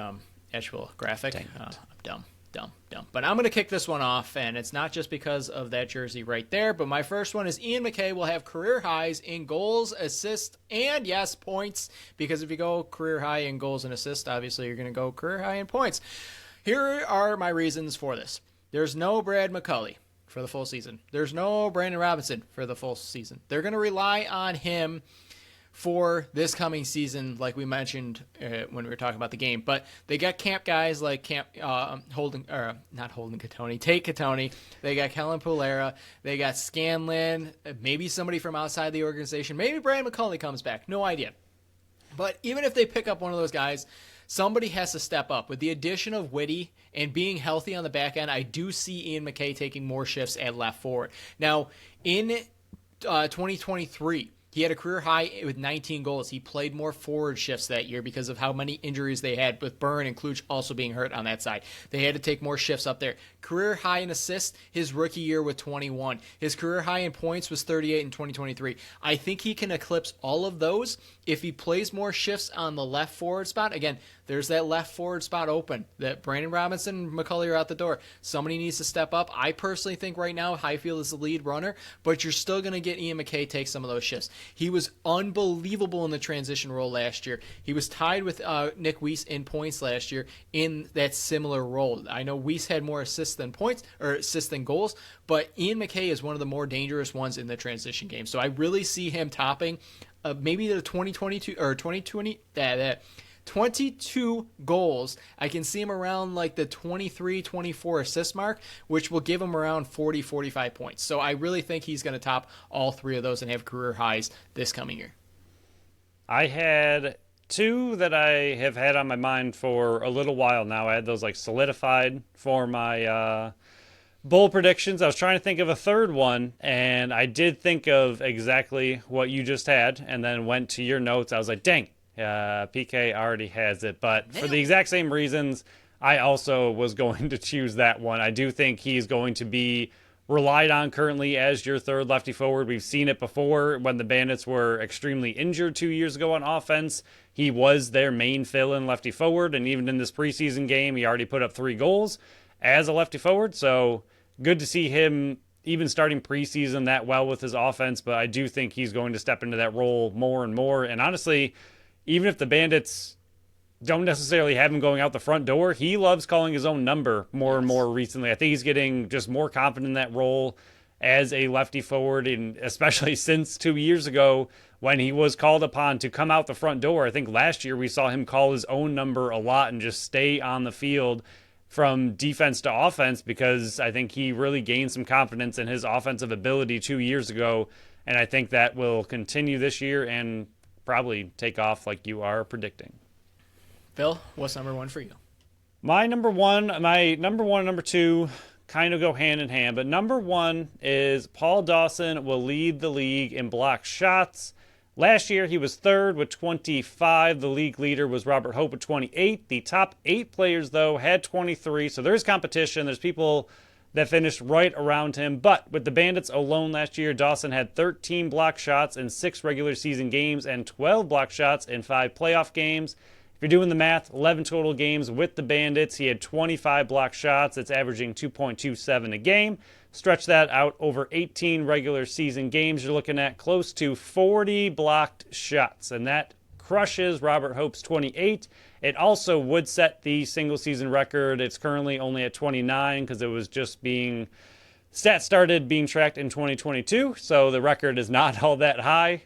[SPEAKER 1] actual graphic. I'm dumb. But I'm going to kick this one off, and it's not just because of that jersey right there, but my first one is Ian McKay will have career highs in goals, assists, and, yes, points, because if you go career high in goals and assists, obviously you're going to go career high in points. Here are my reasons for this. There's no Brad McCulley for the full season. There's no Brandon Robinson for the full season. They're going to rely on him for this coming season, like we mentioned when we were talking about the game. But they got camp guys like Tate Katoni. They got Kellen Pulera. They got Scanlon. Maybe somebody from outside the organization. Maybe Brandon McCulley comes back. No idea. But even if they pick up one of those guys, somebody has to step up. With the addition of Whitty and being healthy on the back end, I do see Ian McKay taking more shifts at left forward. Now, in 2023, he had a career high with 19 goals. He played more forward shifts that year because of how many injuries they had, with Byrne and Kluch also being hurt on that side. They had to take more shifts up there. Career high in assists his rookie year with 21. His career high in points was 38 in 2023. I think he can eclipse all of those if he plays more shifts on the left forward spot. Again, there's that left forward spot open. That Brandon Robinson and McCulley are out the door. Somebody needs to step up. I personally think right now Highfield is the lead runner, but you're still going to get Ian McKay take some of those shifts. He was unbelievable in the transition role last year. He was tied with Nick Weiss in points last year in that similar role. I know Weiss had more assists than points, or assists than goals, but Ian McKay is one of the more dangerous ones in the transition game. So I really see him topping maybe the 2022 or 2020 22 goals. I can see him around like the 23, 24 assist mark, which will give him around 40, 45 points. So I really think he's going to top all 3 of those and have career highs this coming year.
[SPEAKER 2] I had 2 that I have had on my mind for a little while now. I had those like solidified for my bold predictions. I was trying to think of a third one, and I did think of exactly what you just had, and then went to your notes. I was like, dang, PK already has it. But for the exact same reasons, I also was going to choose that one. I do think he's going to be relied on currently as your third lefty forward. We've seen it before when the Bandits were extremely injured 2 years ago on offense. He was their main fill-in lefty forward, and even in this preseason game, he already put up 3 goals as a lefty forward. So good to see him even starting preseason that well with his offense, but I do think he's going to step into that role more and more. And honestly, even if the Bandits don't necessarily have him going out the front door, he loves calling his own number more and more recently. I think he's getting just more confident in that role as a lefty forward, and especially since 2 years ago when he was called upon to come out the front door. I think last year we saw him call his own number a lot and just stay on the field from defense to offense, because I think he really gained some confidence in his offensive ability 2 years ago, and I think that will continue this year and probably take off like you are predicting.
[SPEAKER 1] Phil, what's number 1 for you?
[SPEAKER 2] My number 1 and number 2 kind of go hand in hand, but number 1 is Paul Dawson will lead the league in blocked shots. Last year, he was 3rd with 25. The league leader was Robert Hope with 28. The top 8 players, though, had 23. So there's competition. There's people that finished right around him. But with the Bandits alone last year, Dawson had 13 block shots in 6 regular season games and 12 block shots in 5 playoff games. If If you're doing the math, 11 total games with the Bandits. He had 25 block shots. That's averaging 2.27 a game. Stretch that out over 18 regular season games. You're looking at close to 40 blocked shots, and that crushes Robert Hope's 28. It also would set the single season record. It's currently only at 29 because it was just being stats started being tracked in 2022, so the record is not all that high.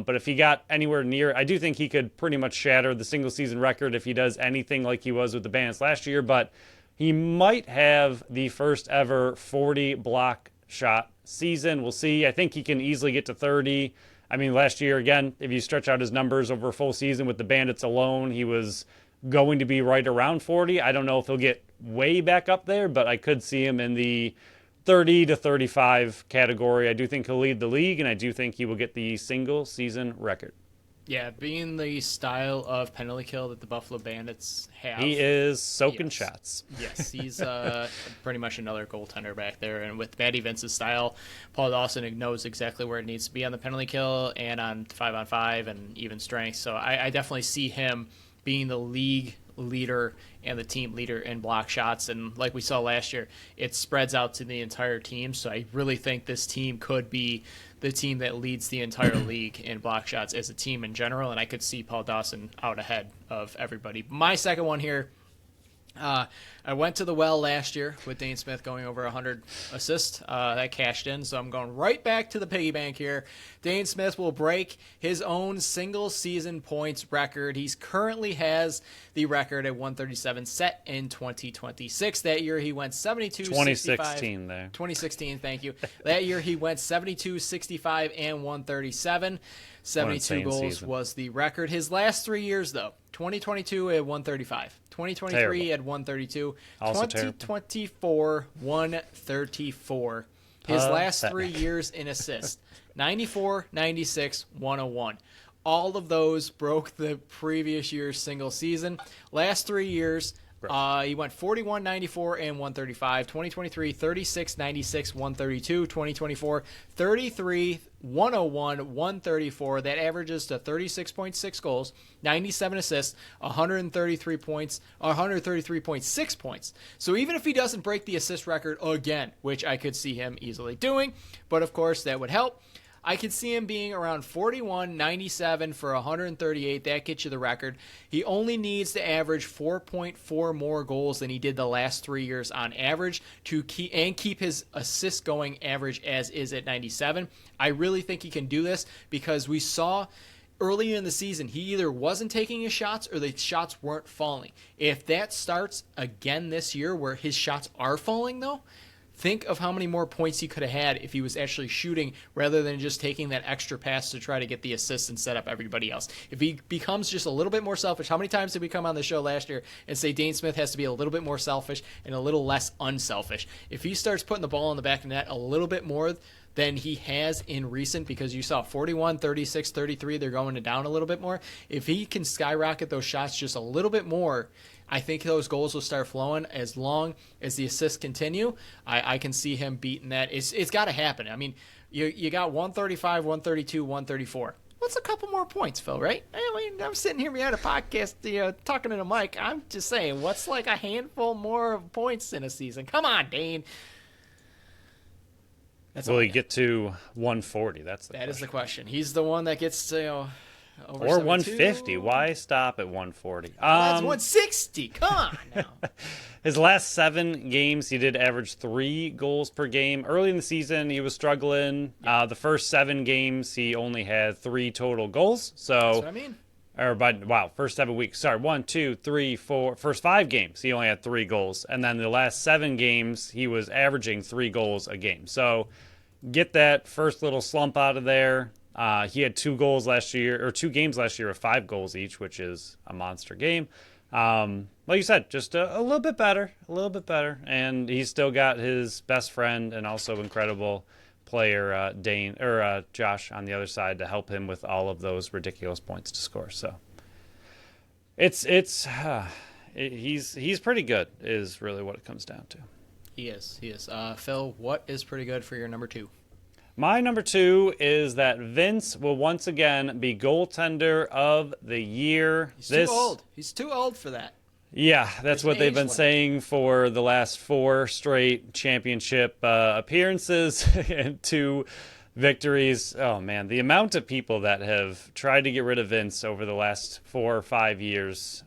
[SPEAKER 2] But if he got anywhere near, I do think he could pretty much shatter the single season record if he does anything like he was with the Bandits last year. But he might have the first ever 40 block shot season. We'll see. I think he can easily get to 30. I mean, last year, again, if you stretch out his numbers over a full season with the Bandits alone, he was going to be right around 40. I don't know if he'll get way back up there, but I could see him in the 30 to 35 category. I do think he'll lead the league, and I do think he will get the single season record.
[SPEAKER 1] Yeah, being the style of penalty kill that the Buffalo Bandits have.
[SPEAKER 2] He is soaking shots.
[SPEAKER 1] Yes, he's pretty much another goaltender back there. And with Matty Vince's style, Paul Dawson knows exactly where it needs to be on the penalty kill and on 5-on-5 and even strength. So I definitely see him being the league leader and the team leader in block shots. And like we saw last year, it spreads out to the entire team. So I really think this team could be the team that leads the entire league in block shots as a team in general. And I could see Paul Dawson out ahead of everybody. My second one here, I went to the well last year with Dane Smith going over 100 assists. That cashed in, so I'm going right back to the piggy bank here. Dane Smith will break his own single-season points record. He currently has the record at 137 set in 2026. That year he went 72,
[SPEAKER 2] 2016 there.
[SPEAKER 1] 2016, thank you. That year he went 72, 65, and 137. 72 goals
[SPEAKER 2] season
[SPEAKER 1] was the record. His last 3 years, though, 2022 at 135, 2023
[SPEAKER 2] terrible.
[SPEAKER 1] at 132,
[SPEAKER 2] Also
[SPEAKER 1] 2024 134. His last 3 years in assists, 94, 96, 101. All of those broke the previous year's single season. Last 3 years, he went 41, 94, and 135. 2023, 36, 96, 132. 2024, 33, 101, 134. That averages to 36.6 goals, 97 assists, 133 points, 133.6 points. So even if he doesn't break the assist record again, which I could see him easily doing, but of course that would help, I could see him being around 41, 97 for 138. That gets you the record. He only needs to average 4.4 more goals than he did the last 3 years on average to keep his assists going average as is at 97. I really think he can do this because we saw early in the season he either wasn't taking his shots or the shots weren't falling. If that starts again this year where his shots are falling though, think of how many more points he could have had if he was actually shooting rather than just taking that extra pass to try to get the assist and set up everybody else. If he becomes just a little bit more selfish, how many times did we come on the show last year and say Dane Smith has to be a little bit more selfish and a little less unselfish? If he starts putting the ball in the back of the net a little bit more than he has in recent, because you saw 41, 36, 33, they're going down a little bit more. If he can skyrocket those shots just a little bit more, I think those goals will start flowing as long as the assists continue. I can see him beating that. It's got to happen. I mean, you got 135, 132, 134. What's a couple more points, Phil, right? I mean, I'm sitting here behind a podcast talking to the mic. I'm just saying, what's like a handful more of points in a season? Come on, Dane.
[SPEAKER 2] Will he get to 140? That
[SPEAKER 1] is the question. He's the one that gets to... over
[SPEAKER 2] or
[SPEAKER 1] 72.
[SPEAKER 2] 150. Why stop at 140?
[SPEAKER 1] That's 160. Come on now.
[SPEAKER 2] His last 7 games, he did average 3 goals per game. Early in the season, he was struggling. The first 7 games, he only had 3 total goals. So,
[SPEAKER 1] that's what I mean.
[SPEAKER 2] First 7 weeks. Sorry, 1, 2, 3, 4. First 5 games, he only had 3 goals. And then the last 7 games, he was averaging 3 goals a game. So, get that first little slump out of there. He had 2 goals last year, or 2 games last year of 5 goals each, which is a monster game. Like you said, just a little bit better, and he's still got his best friend and also incredible player Josh on the other side to help him with all of those ridiculous points to score. So he's pretty good, is really what it comes down to.
[SPEAKER 1] He is. Phil, what is pretty good for your number 2?
[SPEAKER 2] My number 2 is that Vince will once again be goaltender of the year.
[SPEAKER 1] He's too old. He's too old for that.
[SPEAKER 2] Yeah, that's what they've been
[SPEAKER 1] limit.
[SPEAKER 2] saying for the last 4 straight championship appearances and 2 victories. Oh, man, the amount of people that have tried to get rid of Vince over the last 4 or 5 years.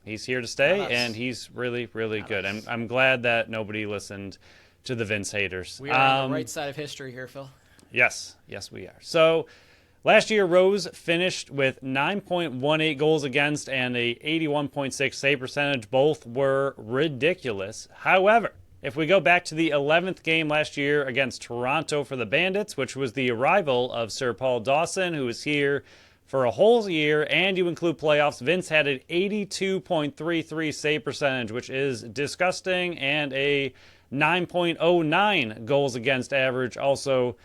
[SPEAKER 2] He's here to stay, and he's really, really good. I'm glad that nobody listened to the Vince haters.
[SPEAKER 1] We are on the right side of history here, Phil.
[SPEAKER 2] Yes, we are. So last year, Rose finished with 9.18 goals against and a 81.6 save percentage. Both were ridiculous. However, if we go back to the 11th game last year against Toronto for the Bandits, which was the arrival of Sir Paul Dawson, who was here for a whole year, and you include playoffs, Vince had an 82.33 save percentage, which is disgusting, and a 9.09 goals against average, also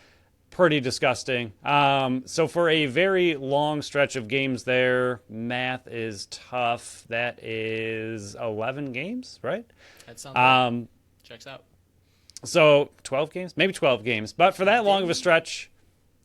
[SPEAKER 2] pretty disgusting. So for a very long stretch of games there, math is tough. That is 11 games, right?
[SPEAKER 1] That sounds good. Checks out.
[SPEAKER 2] So 12 games? Maybe 12 games. But for that long of a stretch,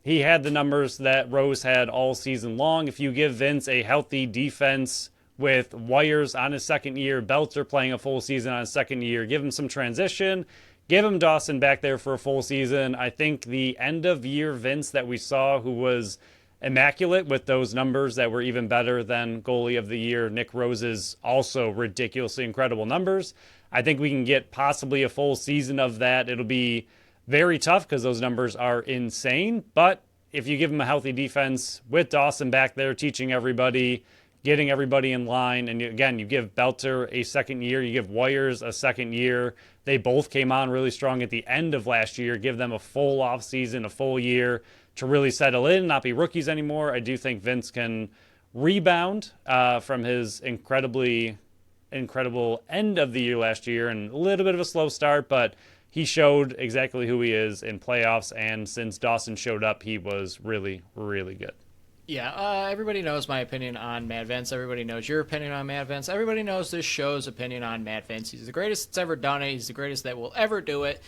[SPEAKER 2] he had the numbers that Rose had all season long. If you give Vince a healthy defense with Wires on his second year, Belter playing a full season on his second year, give him some transition, give him Dawson back there for a full season. I think the end of year Vince that we saw, who was immaculate with those numbers that were even better than goalie of the year, Nick Rose's also ridiculously incredible numbers. I think we can get possibly a full season of that. It'll be very tough because those numbers are insane. But if you give him a healthy defense with Dawson back there teaching everybody, getting everybody in line, and again, you give Belter a second year, you give Wires a second year. They both came on really strong at the end of last year. Give them a full off season, a full year to really settle in, not be rookies anymore. I do think Vince can rebound from his incredible end of the year last year and a little bit of a slow start, but he showed exactly who he is in playoffs, and since Dawson showed up, he was really, really good.
[SPEAKER 1] Yeah, everybody knows my opinion on Matt Vince. Everybody knows your opinion on Matt Vince. Everybody knows this show's opinion on Matt Vince. He's the greatest that's ever done it. He's the greatest that will ever do it.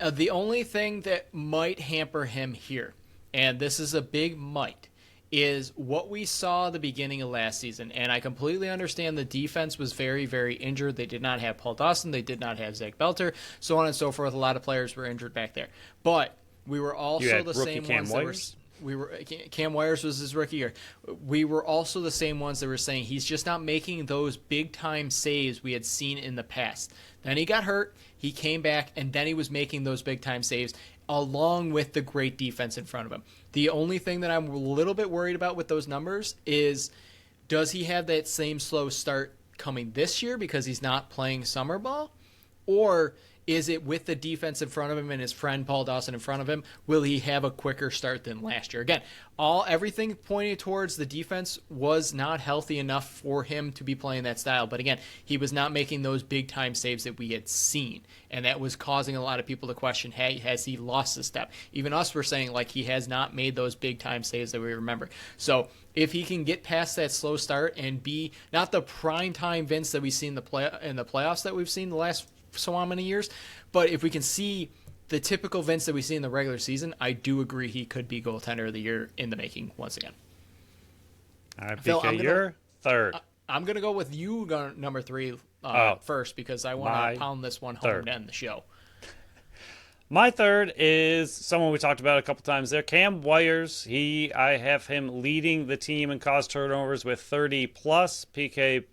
[SPEAKER 1] The only thing that might hamper him here, and this is a big might, is what we saw at the beginning of last season. And I completely understand the defense was very, very injured. They did not have Paul Dawson. They did not have Zach Belter, so on and so forth. A lot of players were injured back there. But we were also the same ones that were... Cam Wires was his rookie year. We were also the same ones that were saying he's just not making those big-time saves we had seen in the past. Then he got hurt, he came back, and then he was making those big-time saves along with the great defense in front of him. The only thing that I'm a little bit worried about with those numbers is, does he have that same slow start coming this year because he's not playing summer ball? Or is it with the defense in front of him and his friend Paul Dawson in front of him, will he have a quicker start than last year? Again, everything pointed towards the defense was not healthy enough for him to be playing that style. But again, he was not making those big-time saves that we had seen. And that was causing a lot of people to question, hey, has he lost a step? Even us were saying, like, he has not made those big-time saves that we remember. So if he can get past that slow start and be not the prime-time Vince that we've seen in the playoffs that we've seen the last so how many years, but if we can see the typical Vince that we see in the regular season, I do agree he could be goaltender of the year in the making once again.
[SPEAKER 2] All right, Phil, you're third.
[SPEAKER 1] I'm going to go with you number 3 first because I want to pound this one home to end the show.
[SPEAKER 2] My third is someone we talked about a couple times there, Cam Wires. I have him leading the team in caused turnovers with 30 plus. PK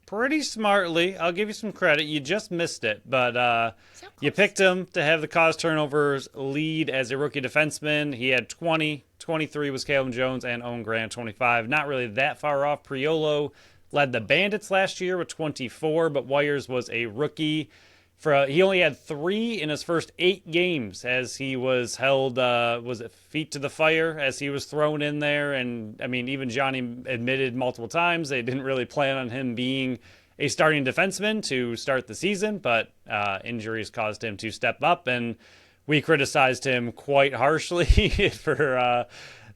[SPEAKER 2] pretty smartly. I'll give you some credit. You just missed it, but you picked him to have the caused turnovers lead as a rookie defenseman. He had 20. 23 was Calvin Jones and Owen Grant, 25. Not really that far off. Priolo led the Bandits last year with 24, but Wires was a rookie. He only had 3 in his first 8 games as he was held, feet to the fire as he was thrown in there. And, I mean, even Johnny admitted multiple times they didn't really plan on him being a starting defenseman to start the season, but injuries caused him to step up, and we criticized him quite harshly for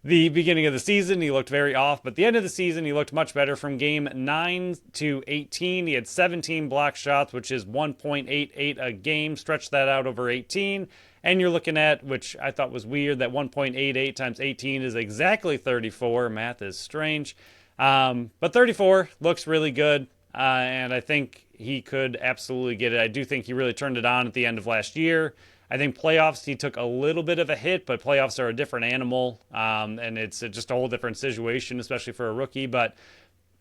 [SPEAKER 2] the beginning of the season, he looked very off, but the end of the season, he looked much better. From game 9 to 18, he had 17 block shots, which is 1.88 a game. Stretch that out over 18, and you're looking at, which I thought was weird, that 1.88 times 18 is exactly 34. Math is strange. But 34 looks really good, and I think he could absolutely get it. I do think he really turned it on at the end of last year. I think playoffs, he took a little bit of a hit, but playoffs are a different animal, and it's just a whole different situation, especially for a rookie. But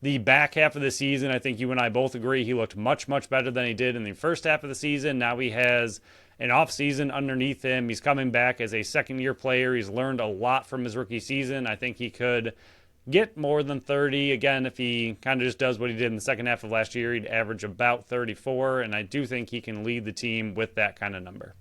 [SPEAKER 2] the back half of the season, I think you and I both agree, he looked much, much better than he did in the first half of the season. Now he has an off season underneath him. He's coming back as a second-year player. He's learned a lot from his rookie season. I think he could get more than 30. Again, if he kind of just does what he did in the second half of last year, he'd average about 34, and I do think he can lead the team with that kind of number.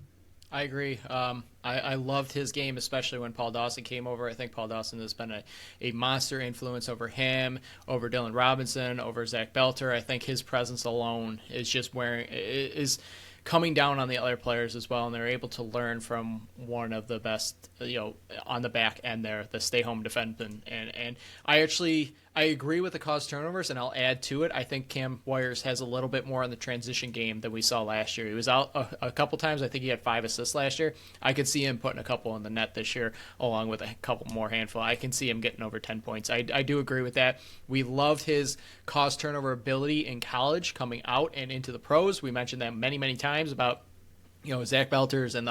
[SPEAKER 1] I agree. I loved his game, especially when Paul Dawson came over. I think Paul Dawson has been a monster influence over him, over Dylan Robinson, over Zach Belter. I think his presence alone is just is coming down on the other players as well, and they're able to learn from one of the best, on the back end there, the stay home defenseman. And I agree with the caused turnovers, and I'll add to it. I think Cam Wires has a little bit more on the transition game than we saw last year. He was out a couple times. I think he had 5 assists last year. I could see him putting a couple in the net this year, along with a couple more handful. I can see him getting over 10 points. I do agree with that. We loved his caused turnover ability in college, coming out and into the pros. We mentioned that many, many times about Zach Belters and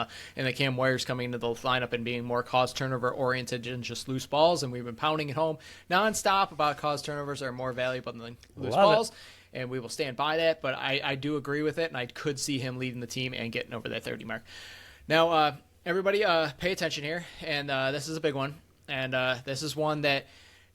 [SPEAKER 1] the Cam Wires coming into the lineup and being more cause turnover oriented than just loose balls, and we've been pounding it home nonstop about cause turnovers are more valuable than loose balls, and we will stand by that. But I do agree with it, and I could see him leading the team and getting over that 30 mark. Now, everybody, pay attention here, and this is a big one, and this is one that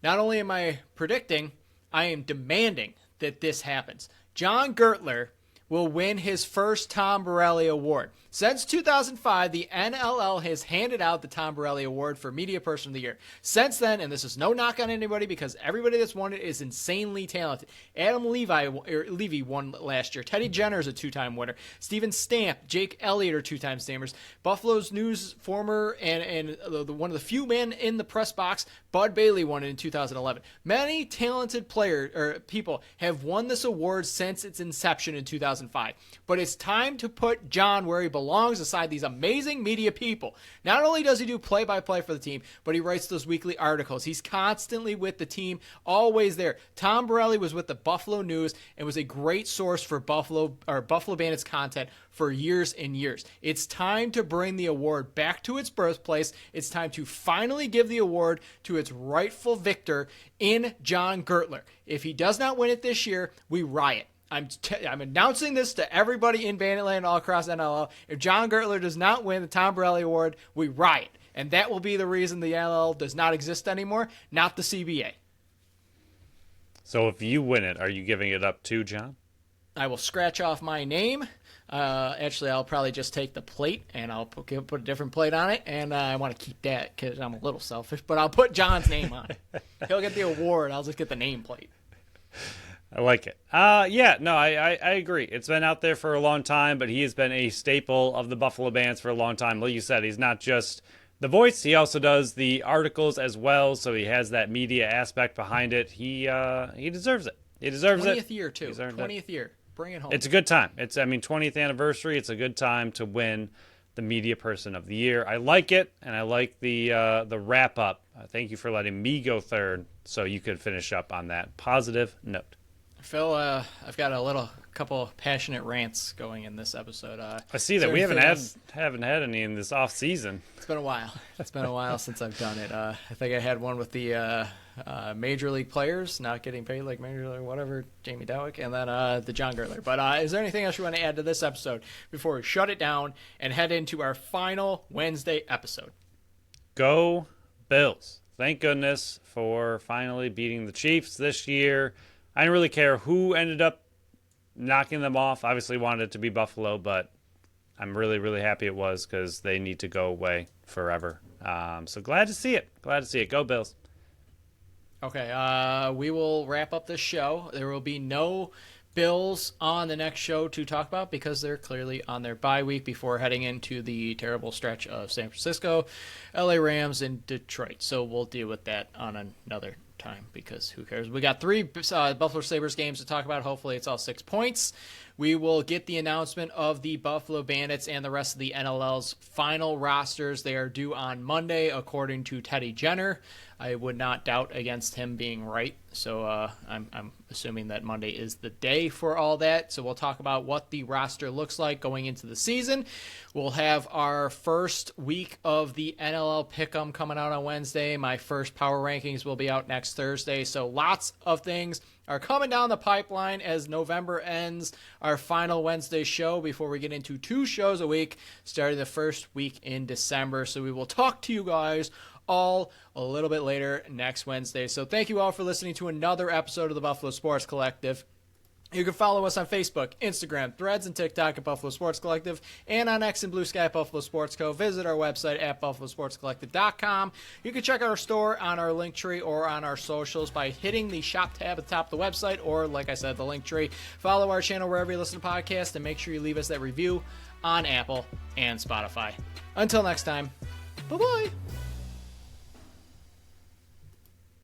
[SPEAKER 1] not only am I predicting, I am demanding that this happens. John Gertler will win his first Tom Borelli Award. Since 2005, the NLL has handed out the Tom Borelli Award for Media Person of the Year. Since then, and this is no knock on anybody because everybody that's won it is insanely talented. Adam Levy won last year. Teddy Jenner is a 2-time winner. Steven Stamp, Jake Elliott are 2-time Stammers. Buffalo's News former and one of the few men in the press box, Bud Bailey, won it in 2011. Many talented people have won this award since its inception in 2005. But it's time to put John where he belongs aside these amazing media people. Not only does he do play-by-play for the team, but he writes those weekly articles. He's constantly with the team, always there. Tom Borelli was with the Buffalo News and was a great source for Buffalo Bandits content for years and years. It's time to bring the award back to its birthplace. It's time to finally give the award to its rightful victor in John Gertler. If he does not win it this year, we riot. I'm announcing this to everybody in Banditland all across NLL. If John Gertler does not win the Tom Borelli Award, we riot. And that will be the reason the NLL does not exist anymore, not the CBA.
[SPEAKER 2] So if you win it, are you giving it up to John?
[SPEAKER 1] I will scratch off my name. Actually, I'll probably just take the plate and I'll put a different plate on it. And I want to keep that because I'm a little selfish. But I'll put John's name on it. He'll get the award. I'll just get the name plate.
[SPEAKER 2] I like it. I agree. It's been out there for a long time, but he has been a staple of the Buffalo Bandits for a long time. Like you said, he's not just the voice. He also does the articles as well, so he has that media aspect behind it. He deserves it. He deserves
[SPEAKER 1] 20th
[SPEAKER 2] it.
[SPEAKER 1] 20th year, too. 20th year. Bring it home.
[SPEAKER 2] It's a good time. 20th anniversary. It's a good time to win the Media Person of the Year. I like it, and I like the wrap-up. Thank you for letting me go third so you could finish up on that positive note.
[SPEAKER 1] Phil, I've got a couple passionate rants going in this episode.
[SPEAKER 2] I see that we haven't had any in this off season.
[SPEAKER 1] It's been a while. It's been a while since I've done it. I think I had one with the major league players not getting paid like major league whatever, Jamie Dawick, and then the John Gertler. But is there anything else you want to add to this episode before we shut it down and head into our final Wednesday episode?
[SPEAKER 2] Go Bills. Thank goodness for finally beating the Chiefs this year. I didn't really care who ended up knocking them off. Obviously wanted it to be Buffalo, but I'm really, really happy it was because they need to go away forever. So glad to see it. Go Bills.
[SPEAKER 1] Okay, we will wrap up this show. There will be no Bills on the next show to talk about because they're clearly on their bye week before heading into the terrible stretch of San Francisco, LA Rams, and Detroit. So we'll deal with that on another time because who cares? We got 3 Buffalo Sabres games to talk about. Hopefully it's all 6 points. We will get the announcement of the Buffalo Bandits and the rest of the NLL's final rosters. They are due on Monday, according to Teddy Jenner. I would not doubt against him being right. So I'm assuming that Monday is the day for all that. So we'll talk about what the roster looks like going into the season. We'll have our first week of the NLL Pick'em coming out on Wednesday. My first power rankings will be out next Thursday. So lots of things are coming down the pipeline as November ends. Our final Wednesday show before we get into 2 shows a week starting the first week in December. So we will talk to you guys all a little bit later next Wednesday. So thank you all for listening to another episode of the Buffalo Sports Collective. You can follow us on Facebook, Instagram, Threads, and TikTok at Buffalo Sports Collective, and on X and Blue Sky at Buffalo Sports Co. Visit our website at buffalosportscollective.com. You can check out our store on our link tree or on our socials by hitting the shop tab at the top of the website or, like I said, the link tree. Follow our channel wherever you listen to podcasts, and make sure you leave us that review on Apple and Spotify. Until next time, bye-bye.